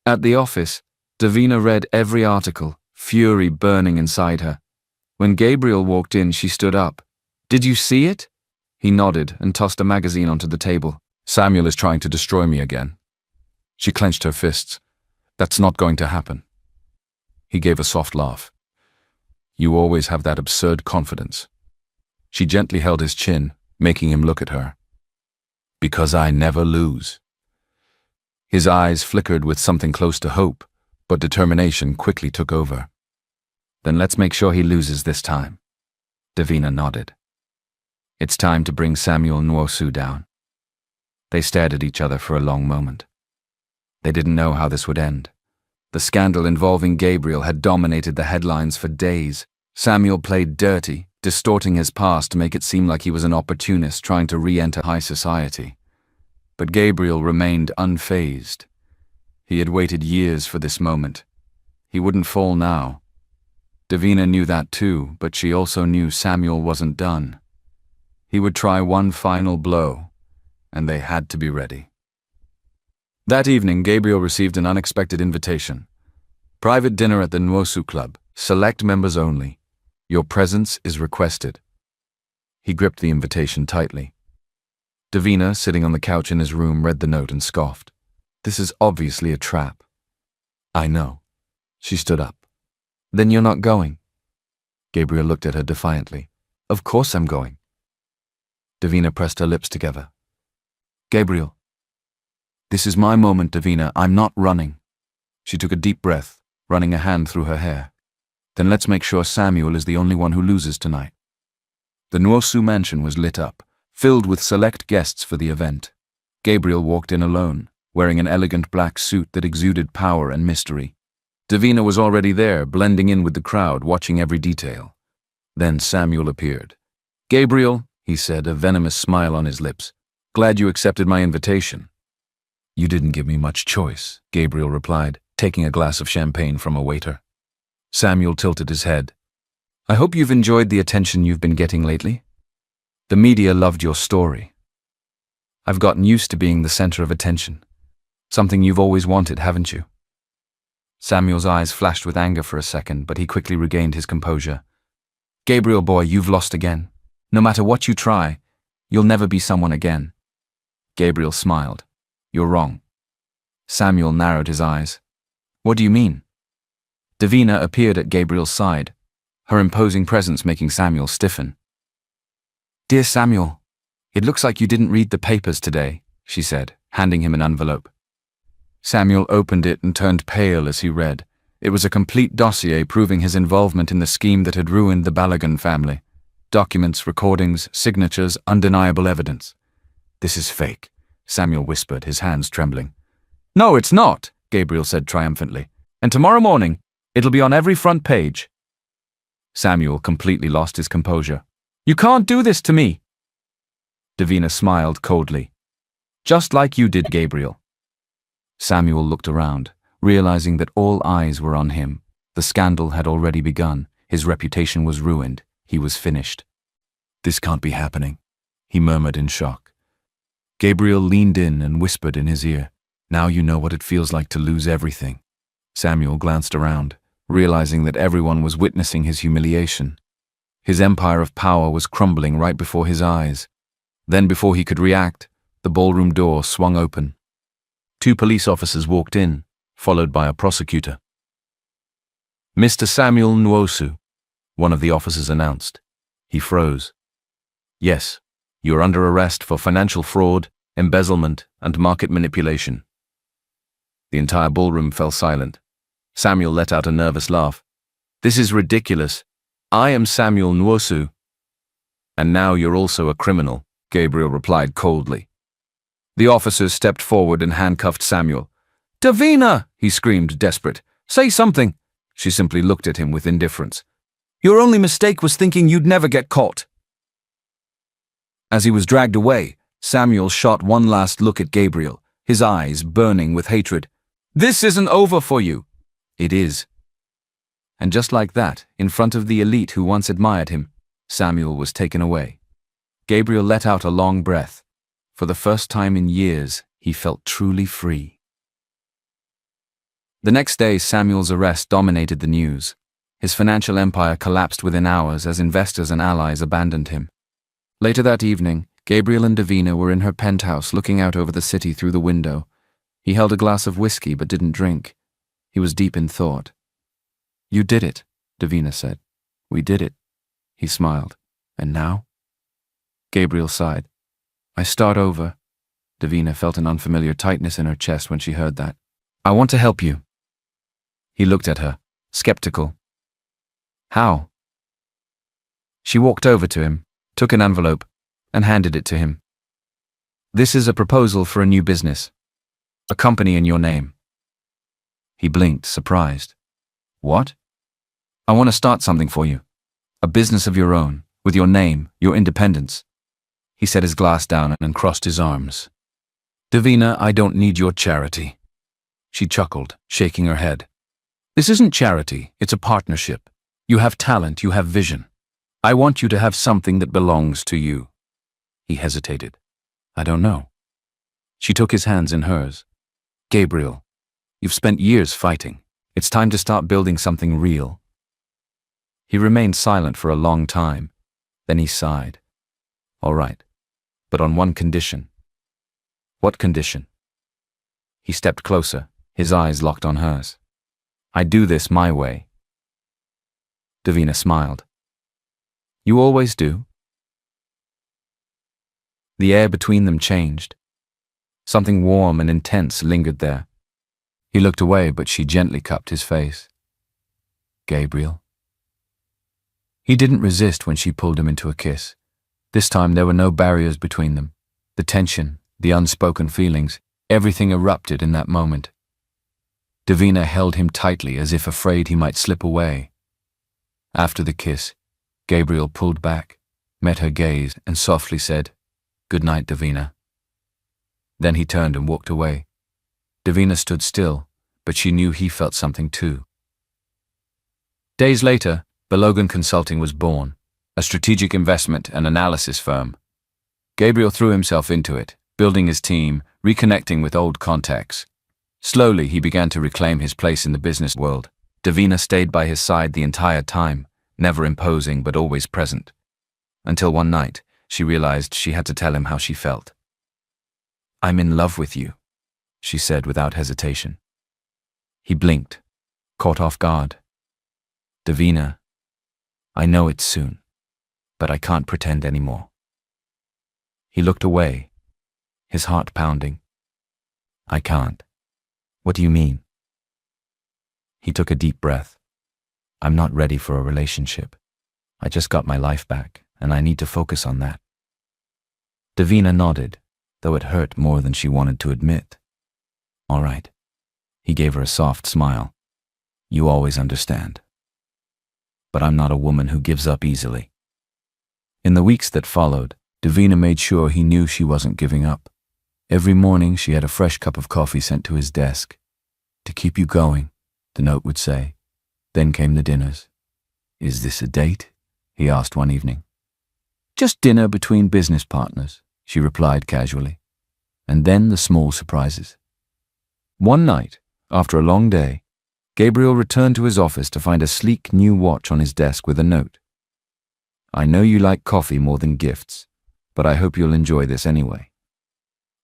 At the office, Davina read every article, fury burning inside her. When Gabriel walked in, she stood up. "Did you see it?" He nodded and tossed a magazine onto the table. "Samuel is trying to destroy me again." She clenched her fists. "That's not going to happen." He gave a soft laugh. "You always have that absurd confidence." She gently held his chin, making him look at her. "Because I never lose." His eyes flickered with something close to hope, but determination quickly took over. "Then let's make sure he loses this time." Davina nodded. "It's time to bring Samuel Nwosu down." They stared at each other for a long moment. They didn't know how this would end. The scandal involving Gabriel had dominated the headlines for days. Samuel played dirty, distorting his past to make it seem like he was an opportunist trying to re-enter high society. But Gabriel remained unfazed. He had waited years for this moment. He wouldn't fall now. Davina knew that too, but she also knew Samuel wasn't done. He would try one final blow, and they had to be ready. That evening, Gabriel received an unexpected invitation. Private dinner at the Nwosu Club, select members only. Your presence is requested. He gripped the invitation tightly. Davina, sitting on the couch in his room, read the note and scoffed. This is obviously a trap. I know. She stood up. Then you're not going? Gabriel looked at her defiantly. Of course I'm going. Davina pressed her lips together. Gabriel. This is my moment, Davina. I'm not running. She took a deep breath, running a hand through her hair. Then let's make sure Samuel is the only one who loses tonight. The Nwosu mansion was lit up, filled with select guests for the event. Gabriel walked in alone, wearing an elegant black suit that exuded power and mystery. Davina was already there, blending in with the crowd, watching every detail. Then Samuel appeared. Gabriel, he said, a venomous smile on his lips. Glad you accepted my invitation. You didn't give me much choice, Gabriel replied, taking a glass of champagne from a waiter. Samuel tilted his head. I hope you've enjoyed the attention you've been getting lately. The media loved your story. I've gotten used to being the center of attention. Something you've always wanted, haven't you? Samuel's eyes flashed with anger for a second, but he quickly regained his composure. Gabriel boy, you've lost again. No matter what you try, you'll never be someone again. Gabriel smiled. You're wrong. Samuel narrowed his eyes. What do you mean? Davina appeared at Gabriel's side, her imposing presence making Samuel stiffen. Dear Samuel, it looks like you didn't read the papers today, she said, handing him an envelope. Samuel opened it and turned pale as he read. It was a complete dossier proving his involvement in the scheme that had ruined the Balogun family. Documents, recordings, signatures, undeniable evidence. This is fake, Samuel whispered, his hands trembling. No, it's not, Gabriel said triumphantly. And tomorrow morning, it'll be on every front page. Samuel completely lost his composure. You can't do this to me. Davina smiled coldly. Just like you did, Gabriel. Samuel looked around, realizing that all eyes were on him. The scandal had already begun. His reputation was ruined. He was finished. This can't be happening, he murmured in shock. Gabriel leaned in and whispered in his ear. Now you know what it feels like to lose everything. Samuel glanced around, realizing that everyone was witnessing his humiliation. His empire of power was crumbling right before his eyes. Then, before he could react, the ballroom door swung open. 2 police officers walked in, followed by a prosecutor. Mr. Samuel Nwosu, one of the officers announced. He froze. Yes, you are under arrest for financial fraud, embezzlement, and market manipulation. The entire ballroom fell silent. Samuel let out a nervous laugh. This is ridiculous. I am Samuel Nwosu. And now you're also a criminal, Gabriel replied coldly. The officers stepped forward and handcuffed Samuel. Davina, he screamed, desperate. Say something. She simply looked at him with indifference. Your only mistake was thinking you'd never get caught. As he was dragged away, Samuel shot one last look at Gabriel, his eyes burning with hatred. This isn't over for you. It is. And just like that, in front of the elite who once admired him, Samuel was taken away. Gabriel let out a long breath. For the first time in years, he felt truly free. The next day, Samuel's arrest dominated the news. His financial empire collapsed within hours as investors and allies abandoned him. Later that evening, Gabriel and Davina were in her penthouse looking out over the city through the window. He held a glass of whiskey but didn't drink. He was deep in thought. You did it, Davina said. We did it. He smiled. And now? Gabriel sighed. I start over. Davina felt an unfamiliar tightness in her chest when she heard that. I want to help you. He looked at her, skeptical. How? She walked over to him, took an envelope, and handed it to him. This is a proposal for a new business. A company in your name. He blinked, surprised. What? I want to start something for you. A business of your own, with your name, your independence. He set his glass down and crossed his arms. Davina, I don't need your charity. She chuckled, shaking her head. This isn't charity, it's a partnership. You have talent, you have vision. I want you to have something that belongs to you. He hesitated. I don't know. She took his hands in hers. Gabriel, you've spent years fighting. It's time to start building something real. He remained silent for a long time. Then he sighed. All right, but on one condition. What condition? He stepped closer, his eyes locked on hers. I do this my way. Davina smiled. You always do? The air between them changed. Something warm and intense lingered there. He looked away, but she gently cupped his face. Gabriel. He didn't resist when she pulled him into a kiss. This time there were no barriers between them. The tension, the unspoken feelings, everything erupted in that moment. Davina held him tightly as if afraid he might slip away. After the kiss, Gabriel pulled back, met her gaze, and softly said, Good night, Davina. Then he turned and walked away. Davina stood still, but she knew he felt something too. Days later, Billionaire Consulting was born, a strategic investment and analysis firm. Gabriel threw himself into it, building his team, reconnecting with old contacts. Slowly, he began to reclaim his place in the business world. Davina stayed by his side the entire time, never imposing but always present. Until one night, she realized she had to tell him how she felt. I'm in love with you, she said without hesitation. He blinked, caught off guard. Davina, I know it's soon, but I can't pretend anymore. He looked away, his heart pounding. I can't. What do you mean? He took a deep breath. I'm not ready for a relationship. I just got my life back, and I need to focus on that. Davina nodded, though it hurt more than she wanted to admit. All right. He gave her a soft smile. You always understand. But I'm not a woman who gives up easily. In the weeks that followed, Davina made sure he knew she wasn't giving up. Every morning she had a fresh cup of coffee sent to his desk. To keep you going, the note would say. Then came the dinners. Is this a date? He asked one evening. Just dinner between business partners, she replied casually. And then the small surprises. One night, after a long day, Gabriel returned to his office to find a sleek new watch on his desk with a note. I know you like coffee more than gifts, but I hope you'll enjoy this anyway.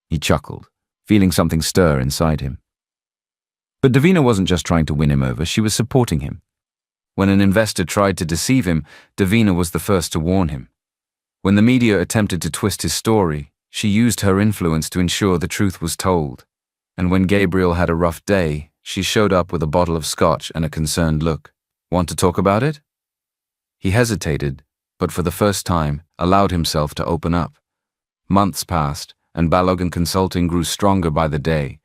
He chuckled, feeling something stir inside him. But Davina wasn't just trying to win him over, she was supporting him. When an investor tried to deceive him, Davina was the first to warn him. When the media attempted to twist his story, she used her influence to ensure the truth was told. And when Gabriel had a rough day, she showed up with a bottle of scotch and a concerned look. Want to talk about it? He hesitated, but for the first time, allowed himself to open up. Months passed, and Billionaire Consulting grew stronger by the day.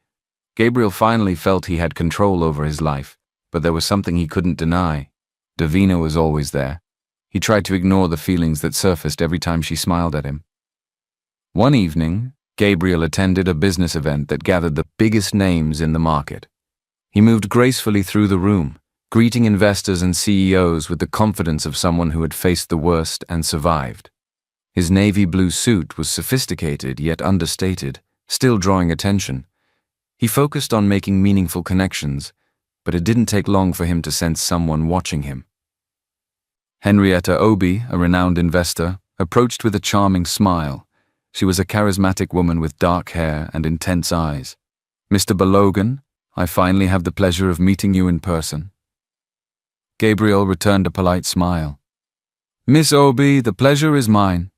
Gabriel finally felt he had control over his life, but there was something he couldn't deny. Davina was always there. He tried to ignore the feelings that surfaced every time she smiled at him. One evening, Gabriel attended a business event that gathered the biggest names in the market. He moved gracefully through the room, greeting investors and CEOs with the confidence of someone who had faced the worst and survived. His navy blue suit was sophisticated yet understated, still drawing attention. He focused on making meaningful connections, but it didn't take long for him to sense someone watching him. Henrietta Obi, a renowned investor, approached with a charming smile. She was a charismatic woman with dark hair and intense eyes. Mr. Billionaire, I finally have the pleasure of meeting you in person. Gabriel returned a polite smile. Miss Obi, the pleasure is mine.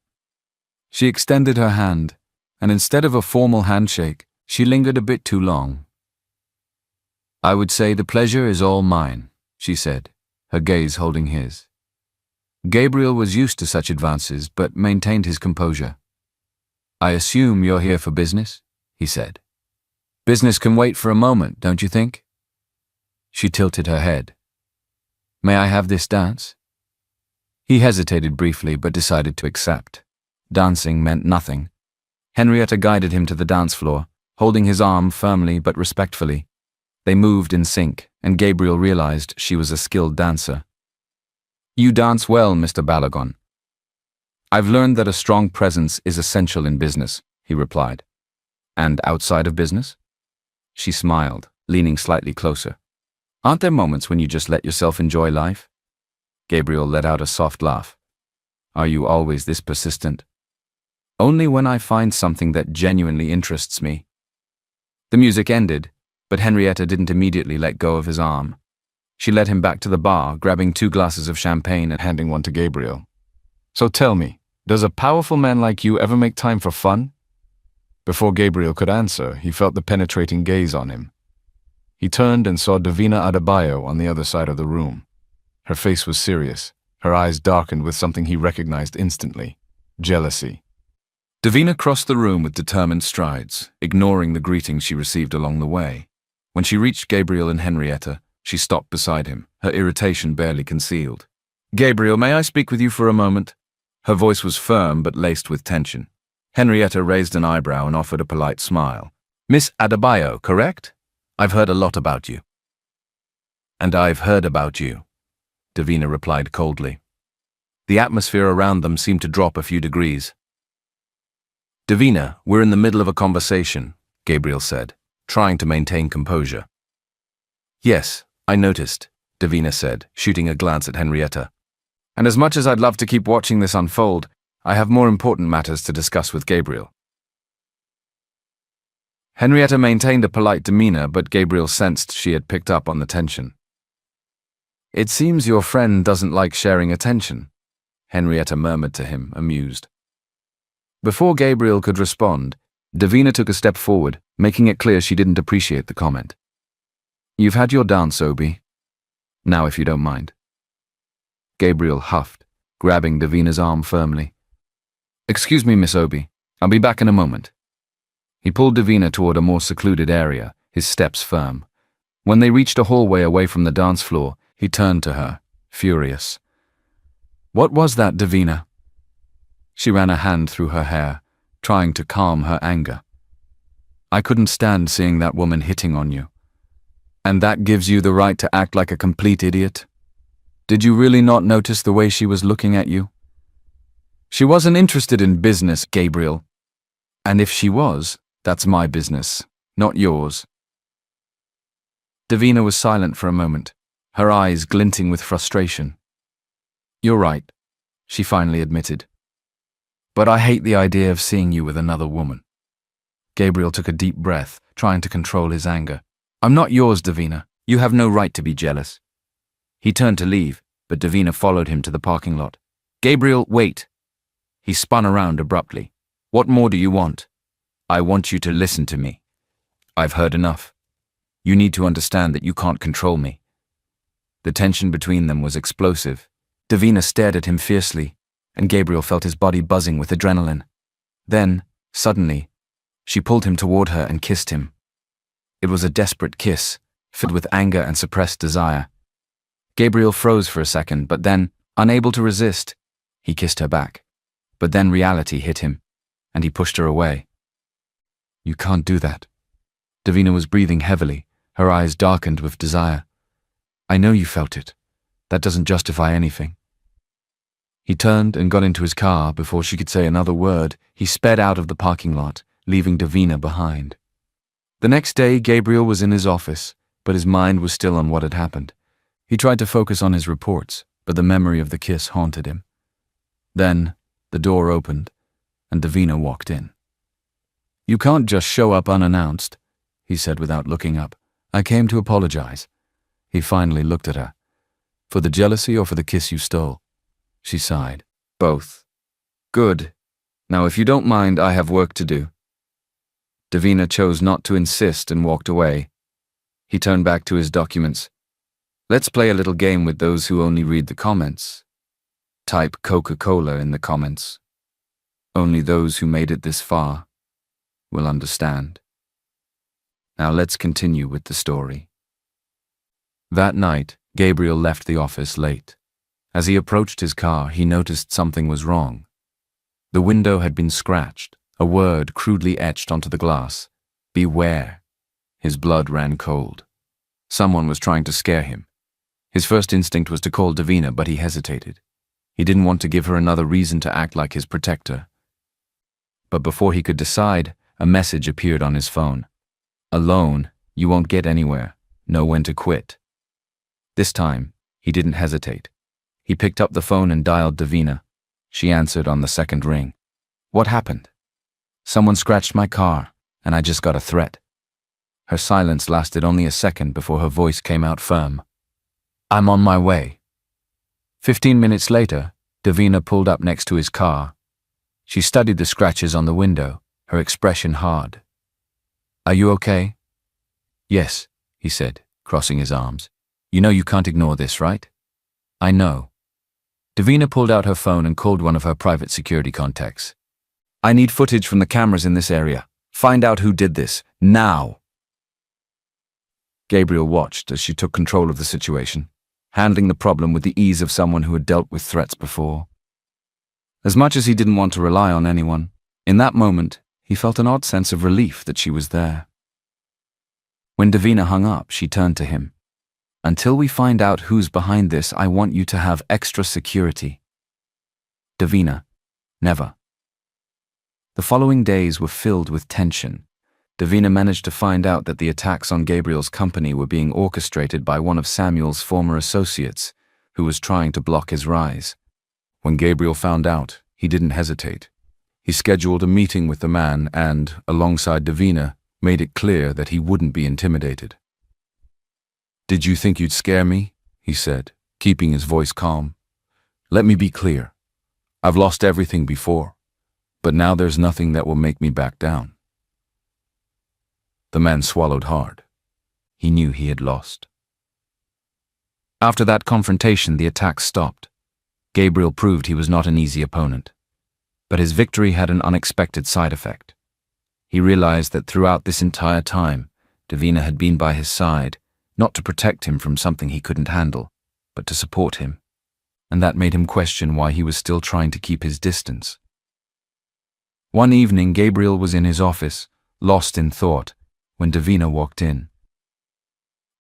She extended her hand, and instead of a formal handshake, she lingered a bit too long. I would say the pleasure is all mine, she said, her gaze holding his. Gabriel was used to such advances, but maintained his composure. I assume you're here for business, he said. Business can wait for a moment, don't you think? She tilted her head. "May I have this dance?" He hesitated briefly but decided to accept. Dancing meant nothing. Henrietta guided him to the dance floor, holding his arm firmly but respectfully. They moved in sync, and Gabriel realized she was a skilled dancer. "You dance well, Mr. Balogun." "I've learned that a strong presence is essential in business," he replied. "And outside of business?" She smiled, leaning slightly closer. "Aren't there moments when you just let yourself enjoy life?" Gabriel let out a soft laugh. "Are you always this persistent?" "Only when I find something that genuinely interests me." The music ended, but Henrietta didn't immediately let go of his arm. She led him back to the bar, grabbing 2 glasses of champagne and handing one to Gabriel. "So tell me, does a powerful man like you ever make time for fun?" Before Gabriel could answer, he felt the penetrating gaze on him. He turned and saw Davina Adebayo on the other side of the room. Her face was serious, her eyes darkened with something he recognized instantly: jealousy. Davina crossed the room with determined strides, ignoring the greetings she received along the way. When she reached Gabriel and Henrietta, she stopped beside him, her irritation barely concealed. "Gabriel, may I speak with you for a moment?" Her voice was firm but laced with tension. Henrietta raised an eyebrow and offered a polite smile. "Miss Adebayo, correct? I've heard a lot about you." "And I've heard about you," Davina replied coldly. The atmosphere around them seemed to drop a few degrees. "Davina, we're in the middle of a conversation," Gabriel said, trying to maintain composure. "Yes, I noticed," Davina said, shooting a glance at Henrietta. "And as much as I'd love to keep watching this unfold, I have more important matters to discuss with Gabriel." Henrietta maintained a polite demeanor, but Gabriel sensed she had picked up on the tension. "It seems your friend doesn't like sharing attention," Henrietta murmured to him, amused. Before Gabriel could respond, Davina took a step forward, making it clear she didn't appreciate the comment. "You've had your dance, Obi. Now, if you don't mind." Gabriel huffed, grabbing Davina's arm firmly. "Excuse me, Miss Obi. I'll be back in a moment." He pulled Davina toward a more secluded area, his steps firm. When they reached a hallway away from the dance floor, he turned to her, furious. "What was that, Davina?" She ran a hand through her hair, trying to calm her anger. "I couldn't stand seeing that woman hitting on you. And that gives you the right to act like a complete idiot? Did you really not notice the way she was looking at you? She wasn't interested in business, Gabriel. And if she was, that's my business, not yours." Davina was silent for a moment, her eyes glinting with frustration. "You're right," she finally admitted. "But I hate the idea of seeing you with another woman." Gabriel took a deep breath, trying to control his anger. "I'm not yours, Davina. You have no right to be jealous." He turned to leave, but Davina followed him to the parking lot. "Gabriel, wait." He spun around abruptly. "What more do you want?" "I want you to listen to me. I've heard enough. You need to understand that you can't control me." The tension between them was explosive. Davina stared at him fiercely, and Gabriel felt his body buzzing with adrenaline. Then, suddenly, she pulled him toward her and kissed him. It was a desperate kiss, filled with anger and suppressed desire. Gabriel froze for a second, but then, unable to resist, he kissed her back. But then reality hit him, and he pushed her away. "You can't do that." Davina was breathing heavily, her eyes darkened with desire. "I know you felt it. That doesn't justify anything." He turned and got into his car. Before she could say another word, he sped out of the parking lot, leaving Davina behind. The next day, Gabriel was in his office, but his mind was still on what had happened. He tried to focus on his reports, but the memory of the kiss haunted him. Then, the door opened, and Davina walked in. "You can't just show up unannounced," he said without looking up. "I came to apologize." He finally looked at her. "For the jealousy or for the kiss you stole?" She sighed. "Both." "Good. Now, if you don't mind, I have work to do." Davina chose not to insist and walked away. He turned back to his documents. "Let's play a little game with those who only read the comments. Type Coca-Cola in the comments. Only those who made it this far will understand." Now let's continue with the story. That night, Gabriel left the office late. As he approached his car, he noticed something was wrong. The window had been scratched, a word crudely etched onto the glass. Beware. His blood ran cold. Someone was trying to scare him. His first instinct was to call Davina, but he hesitated. He didn't want to give her another reason to act like his protector. But before he could decide, a message appeared on his phone. Alone, you won't get anywhere. Know when to quit. This time, he didn't hesitate. He picked up the phone and dialed Davina. She answered on the second ring. What happened? Someone scratched my car, and I just got a threat. Her silence lasted only a second before her voice came out firm. I'm on my way. 15 minutes later, Davina pulled up next to his car. She studied the scratches on the window, her expression hard. Are you okay? Yes, he said, crossing his arms. You know you can't ignore this, right? I know. Davina pulled out her phone and called one of her private security contacts. I need footage from the cameras in this area. Find out who did this, now. Gabriel watched as she took control of the situation, handling the problem with the ease of someone who had dealt with threats before. As much as he didn't want to rely on anyone, in that moment, he felt an odd sense of relief that she was there. When Davina hung up, she turned to him. Until we find out who's behind this, I want you to have extra security. Davina, never. The following days were filled with tension. Davina managed to find out that the attacks on Gabriel's company were being orchestrated by one of Samuel's former associates, who was trying to block his rise. When Gabriel found out, he didn't hesitate. He scheduled a meeting with the man and, alongside Davina, made it clear that he wouldn't be intimidated. Did you think you'd scare me? He said, keeping his voice calm. Let me be clear. I've lost everything before, but now there's nothing that will make me back down. The man swallowed hard. He knew he had lost. After that confrontation, the attacks stopped. Gabriel proved he was not an easy opponent. But his victory had an unexpected side effect. He realized that throughout this entire time, Davina had been by his side, not to protect him from something he couldn't handle, but to support him. And that made him question why he was still trying to keep his distance. One evening, Gabriel was in his office, lost in thought, when Davina walked in.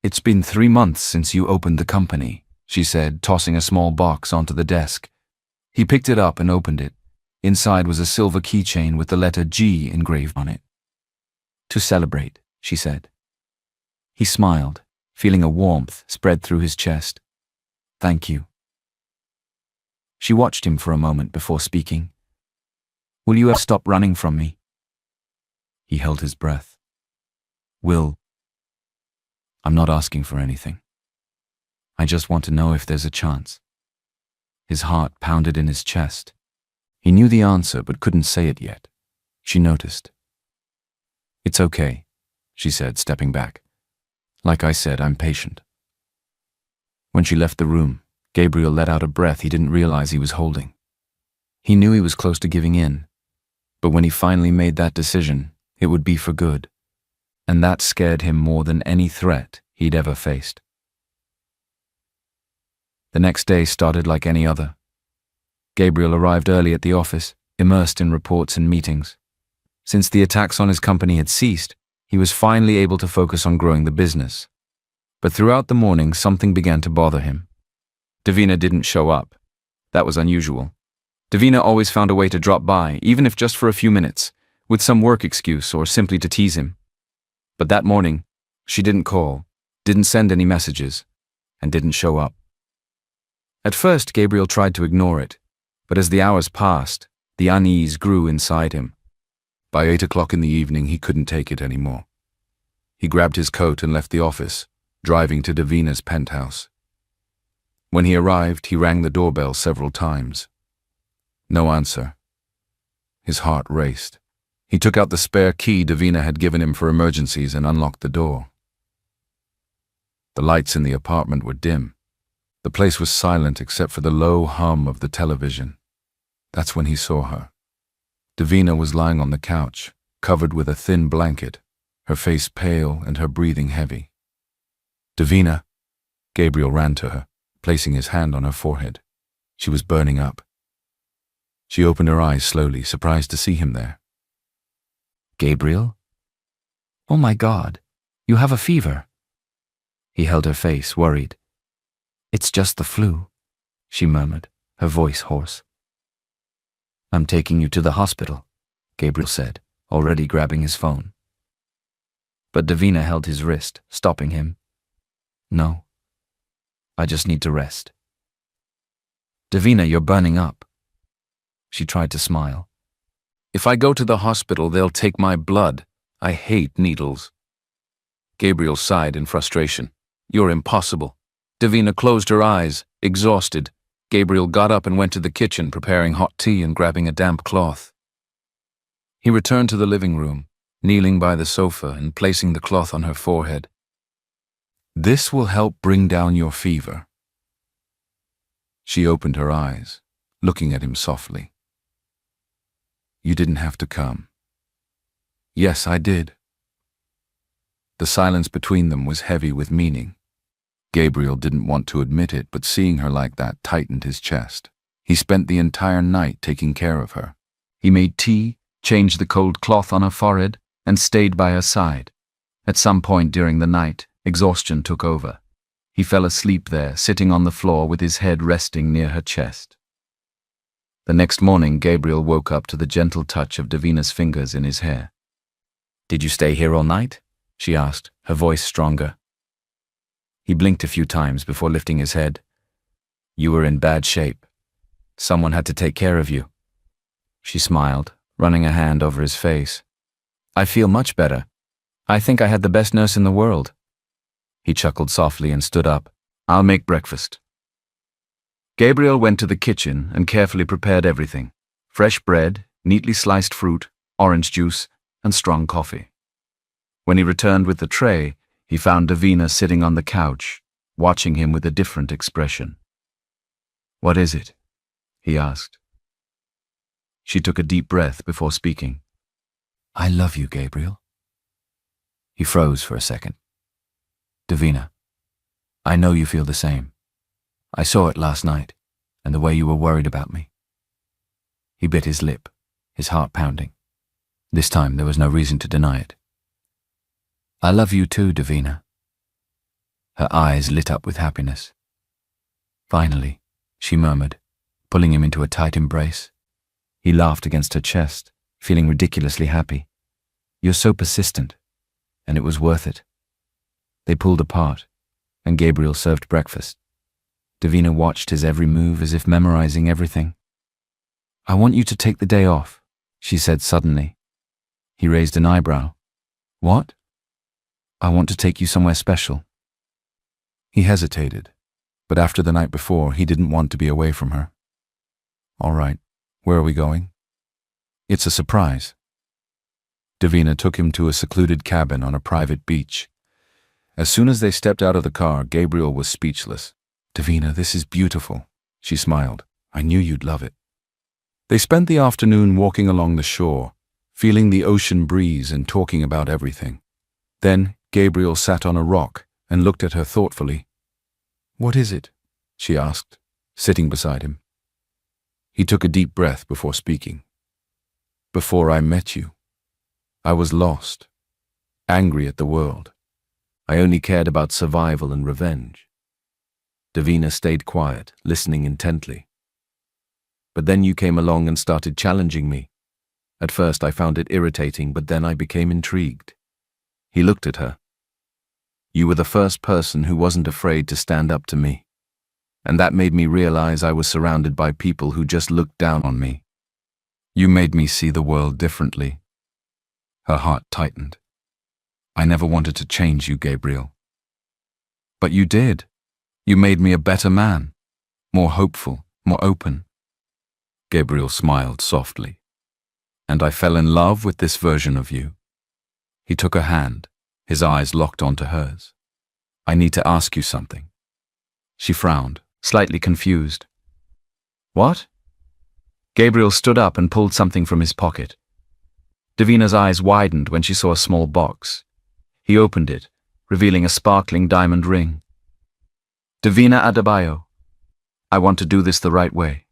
It's been 3 months since you opened the company, she said, tossing a small box onto the desk. He picked it up and opened it. Inside was a silver keychain with the letter G engraved on it. To celebrate, she said. He smiled, feeling a warmth spread through his chest. Thank you. She watched him for a moment before speaking. Will you ever stop running from me? He held his breath. I'm not asking for anything. I just want to know if there's a chance. His heart pounded in his chest. He knew the answer but couldn't say it yet. She noticed. It's okay, she said, stepping back. Like I said, I'm patient. When she left the room, Gabriel let out a breath he didn't realize he was holding. He knew he was close to giving in, but when he finally made that decision, it would be for good. And that scared him more than any threat he'd ever faced. The next day started like any other. Gabriel arrived early at the office, immersed in reports and meetings. Since the attacks on his company had ceased, he was finally able to focus on growing the business. But throughout the morning, something began to bother him. Davina didn't show up. That was unusual. Davina always found a way to drop by, even if just for a few minutes, with some work excuse or simply to tease him. But that morning, she didn't call, didn't send any messages, and didn't show up. At first, Gabriel tried to ignore it, but as the hours passed, the unease grew inside him. By 8 o'clock in the evening, he couldn't take it anymore. He grabbed his coat and left the office, driving to Davina's penthouse. When he arrived, he rang the doorbell several times. No answer. His heart raced. He took out the spare key Davina had given him for emergencies and unlocked the door. The lights in the apartment were dim. The place was silent except for the low hum of the television. That's when he saw her. Davina was lying on the couch, covered with a thin blanket, her face pale and her breathing heavy. Davina, Gabriel ran to her, placing his hand on her forehead. She was burning up. She opened her eyes slowly, surprised to see him there. Gabriel? Oh my God, you have a fever. He held her face, worried. It's just the flu, she murmured, her voice hoarse. I'm taking you to the hospital, Gabriel said, already grabbing his phone. But Davina held his wrist, stopping him. No, I just need to rest. Davina, you're burning up. She tried to smile. If I go to the hospital, they'll take my blood. I hate needles. Gabriel sighed in frustration. You're impossible. Davina closed her eyes, exhausted. Gabriel got up and went to the kitchen, preparing hot tea and grabbing a damp cloth. He returned to the living room, kneeling by the sofa and placing the cloth on her forehead. This will help bring down your fever. She opened her eyes, looking at him softly. You didn't have to come. Yes, I did. The silence between them was heavy with meaning. Gabriel didn't want to admit it, but seeing her like that tightened his chest. He spent the entire night taking care of her. He made tea, changed the cold cloth on her forehead, and stayed by her side. At some point during the night, exhaustion took over. He fell asleep there, sitting on the floor with his head resting near her chest. The next morning, Gabriel woke up to the gentle touch of Davina's fingers in his hair. Did you stay here all night? She asked, her voice stronger. He blinked a few times before lifting his head. You were in bad shape. Someone had to take care of you. She smiled, running a hand over his face. I feel much better. I think I had the best nurse in the world. He chuckled softly and stood up. I'll make breakfast. Gabriel went to the kitchen and carefully prepared everything. Fresh bread, neatly sliced fruit, orange juice, and strong coffee. When he returned with the tray, he found Davina sitting on the couch, watching him with a different expression. What is it? He asked. She took a deep breath before speaking. I love you, Gabriel. He froze for a second. Davina, I know you feel the same. I saw it last night, and the way you were worried about me. He bit his lip, his heart pounding. This time there was no reason to deny it. I love you too, Davina. Her eyes lit up with happiness. Finally, she murmured, pulling him into a tight embrace. He laughed against her chest, feeling ridiculously happy. You're so persistent, and it was worth it. They pulled apart, and Gabriel served breakfast. Davina watched his every move as if memorizing everything. I want you to take the day off, she said suddenly. He raised an eyebrow. What? I want to take you somewhere special. He hesitated, but after the night before, he didn't want to be away from her. All right, where are we going? It's a surprise. Davina took him to a secluded cabin on a private beach. As soon as they stepped out of the car, Gabriel was speechless. Davina, this is beautiful, she smiled. I knew you'd love it. They spent the afternoon walking along the shore, feeling the ocean breeze and talking about everything. Then Gabriel sat on a rock and looked at her thoughtfully. What is it? She asked, sitting beside him. He took a deep breath before speaking. Before I met you, I was lost, angry at the world. I only cared about survival and revenge. Davina stayed quiet, listening intently. But then you came along and started challenging me. At first I found it irritating, but then I became intrigued. He looked at her. You were the first person who wasn't afraid to stand up to me. And that made me realize I was surrounded by people who just looked down on me. You made me see the world differently. Her heart tightened. I never wanted to change you, Gabriel. But you did. You made me a better man, more hopeful, more open. Gabriel smiled softly. And I fell in love with this version of you. He took her hand, his eyes locked onto hers. I need to ask you something. She frowned, slightly confused. What? Gabriel stood up and pulled something from his pocket. Davina's eyes widened when she saw a small box. He opened it, revealing a sparkling diamond ring. Davina Adebayo, I want to do this the right way.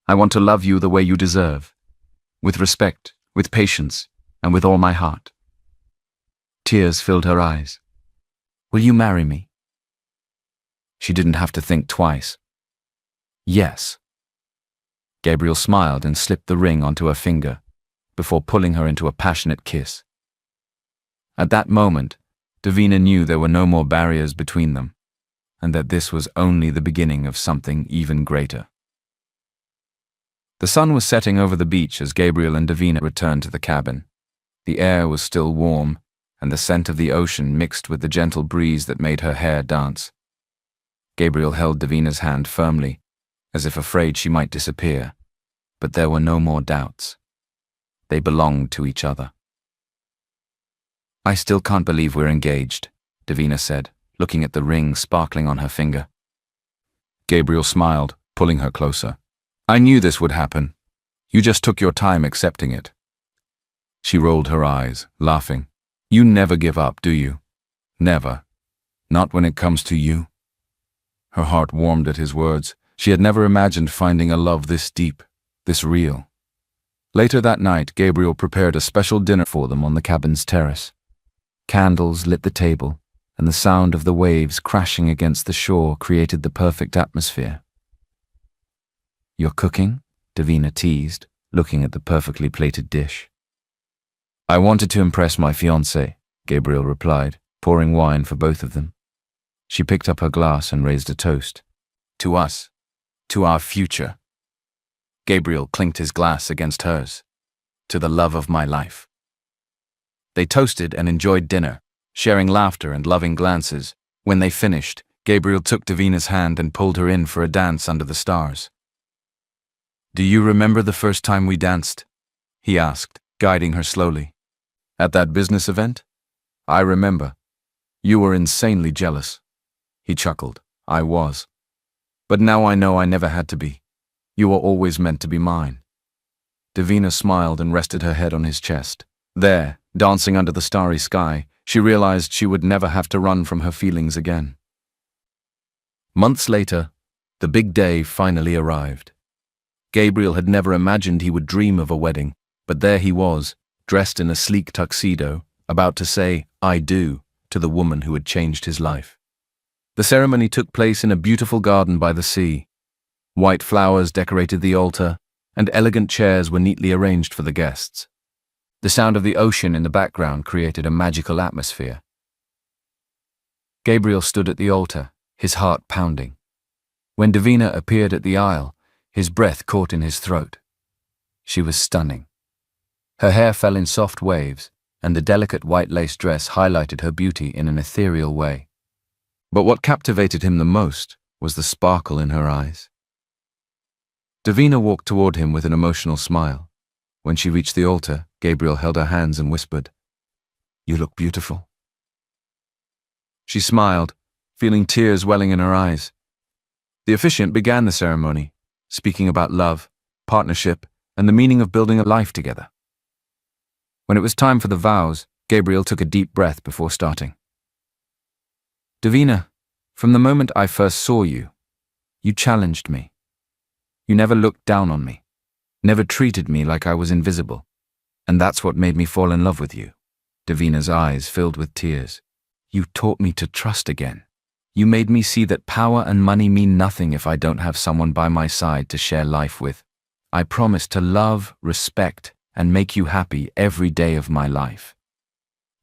I want to love you the way you deserve, with respect, with patience, and with all my heart. Tears filled her eyes. Will you marry me? She didn't have to think twice. Yes. Gabriel smiled and slipped the ring onto her finger, before pulling her into a passionate kiss. At that moment, Davina knew there were no more barriers between them, and that this was only the beginning of something even greater. The sun was setting over the beach as Gabriel and Davina returned to the cabin. The air was still warm, and the scent of the ocean mixed with the gentle breeze that made her hair dance. Gabriel held Davina's hand firmly, as if afraid she might disappear, but there were no more doubts. They belonged to each other. I still can't believe we're engaged, Davina said, looking at the ring sparkling on her finger. Gabriel smiled, pulling her closer. I knew this would happen. You just took your time accepting it. She rolled her eyes, laughing. You never give up, do you? Never. Not when it comes to you. Her heart warmed at his words. She had never imagined finding a love this deep, this real. Later that night, Gabriel prepared a special dinner for them on the cabin's terrace. Candles lit the table, and the sound of the waves crashing against the shore created the perfect atmosphere. You're cooking? Davina teased, looking at the perfectly plated dish. I wanted to impress my fiancé, Gabriel replied, pouring wine for both of them. She picked up her glass and raised a toast. To us. To our future. Gabriel clinked his glass against hers. To the love of my life. They toasted and enjoyed dinner, sharing laughter and loving glances. When they finished, Gabriel took Davina's hand and pulled her in for a dance under the stars. Do you remember the first time we danced? He asked, guiding her slowly. At that business event? I remember. You were insanely jealous. He chuckled. I was. But now I know I never had to be. You were always meant to be mine. Davina smiled and rested her head on his chest. There, dancing under the starry sky, she realized she would never have to run from her feelings again. Months later, the big day finally arrived. Gabriel had never imagined he would dream of a wedding, but there he was, dressed in a sleek tuxedo, about to say, I do, to the woman who had changed his life. The ceremony took place in a beautiful garden by the sea. White flowers decorated the altar, and elegant chairs were neatly arranged for the guests. The sound of the ocean in the background created a magical atmosphere. Gabriel stood at the altar, his heart pounding. When Davina appeared at the aisle, his breath caught in his throat. She was stunning. Her hair fell in soft waves, and the delicate white lace dress highlighted her beauty in an ethereal way. But what captivated him the most was the sparkle in her eyes. Davina walked toward him with an emotional smile. When she reached the altar, Gabriel held her hands and whispered, You look beautiful. She smiled, feeling tears welling in her eyes. The officiant began the ceremony, speaking about love, partnership, and the meaning of building a life together. When it was time for the vows, Gabriel took a deep breath before starting. Davina, from the moment I first saw you, you challenged me. You never looked down on me, never treated me like I was invisible, and that's what made me fall in love with you. Davina's eyes filled with tears. You taught me to trust again. You made me see that power and money mean nothing if I don't have someone by my side to share life with. I promise to love, respect, and make you happy every day of my life.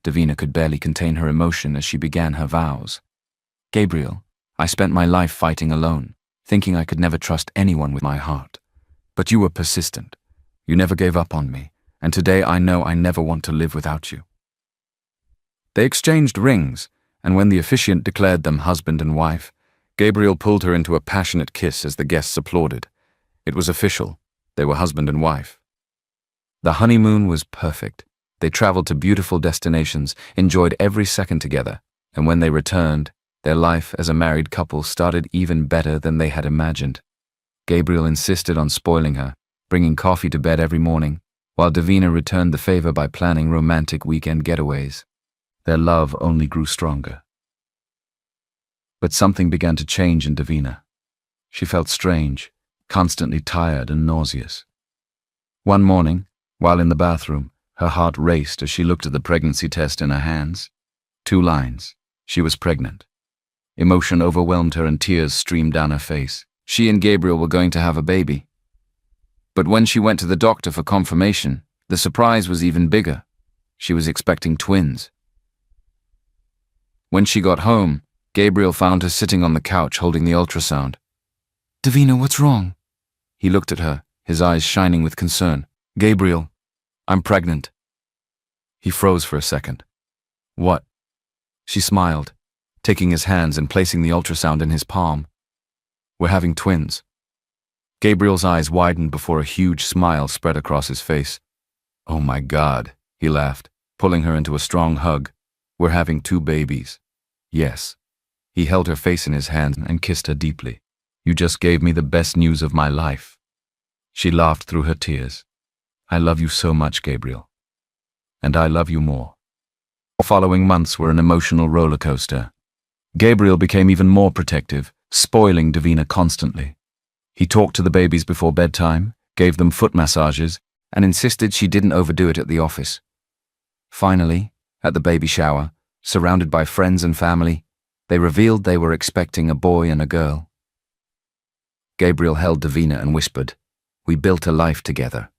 Davina could barely contain her emotion as she began her vows. Gabriel, I spent my life fighting alone, thinking I could never trust anyone with my heart. But you were persistent. You never gave up on me, and today I know I never want to live without you. They exchanged rings, and when the officiant declared them husband and wife, Gabriel pulled her into a passionate kiss as the guests applauded. It was official. They were husband and wife. The honeymoon was perfect. They traveled to beautiful destinations, enjoyed every second together, and when they returned, their life as a married couple started even better than they had imagined. Gabriel insisted on spoiling her, bringing coffee to bed every morning, while Davina returned the favor by planning romantic weekend getaways. Their love only grew stronger. But something began to change in Davina. She felt strange, constantly tired and nauseous. One morning, while in the bathroom, her heart raced as she looked at the pregnancy test in her hands. 2 lines. She was pregnant. Emotion overwhelmed her and tears streamed down her face. She and Gabriel were going to have a baby. But when she went to the doctor for confirmation, the surprise was even bigger. She was expecting twins. When she got home, Gabriel found her sitting on the couch holding the ultrasound. "Davina, what's wrong?" He looked at her, his eyes shining with concern. "Gabriel, I'm pregnant." He froze for a second. "What?" She smiled, taking his hands and placing the ultrasound in his palm. "We're having twins." Gabriel's eyes widened before a huge smile spread across his face. "Oh my God," he laughed, pulling her into a strong hug. "We're having 2 babies." "Yes." He held her face in his hands and kissed her deeply. "You just gave me the best news of my life." She laughed through her tears. "I love you so much, Gabriel. And I love you more." The following months were an emotional roller coaster. Gabriel became even more protective, spoiling Davina constantly. He talked to the babies before bedtime, gave them foot massages, and insisted she didn't overdo it at the office. Finally, at the baby shower, surrounded by friends and family, they revealed they were expecting a boy and a girl. Gabriel held Davina and whispered, "We built a life together.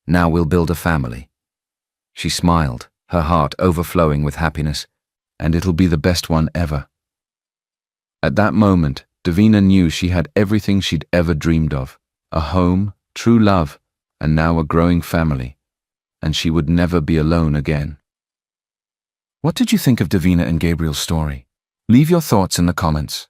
Now we'll build a family." She smiled, her heart overflowing with happiness, "And it'll be the best one ever." At that moment, Davina knew she had everything she'd ever dreamed of: a home, true love, and now a growing family. And she would never be alone again. What did you think of Davina and Gabriel's story? Leave your thoughts in the comments.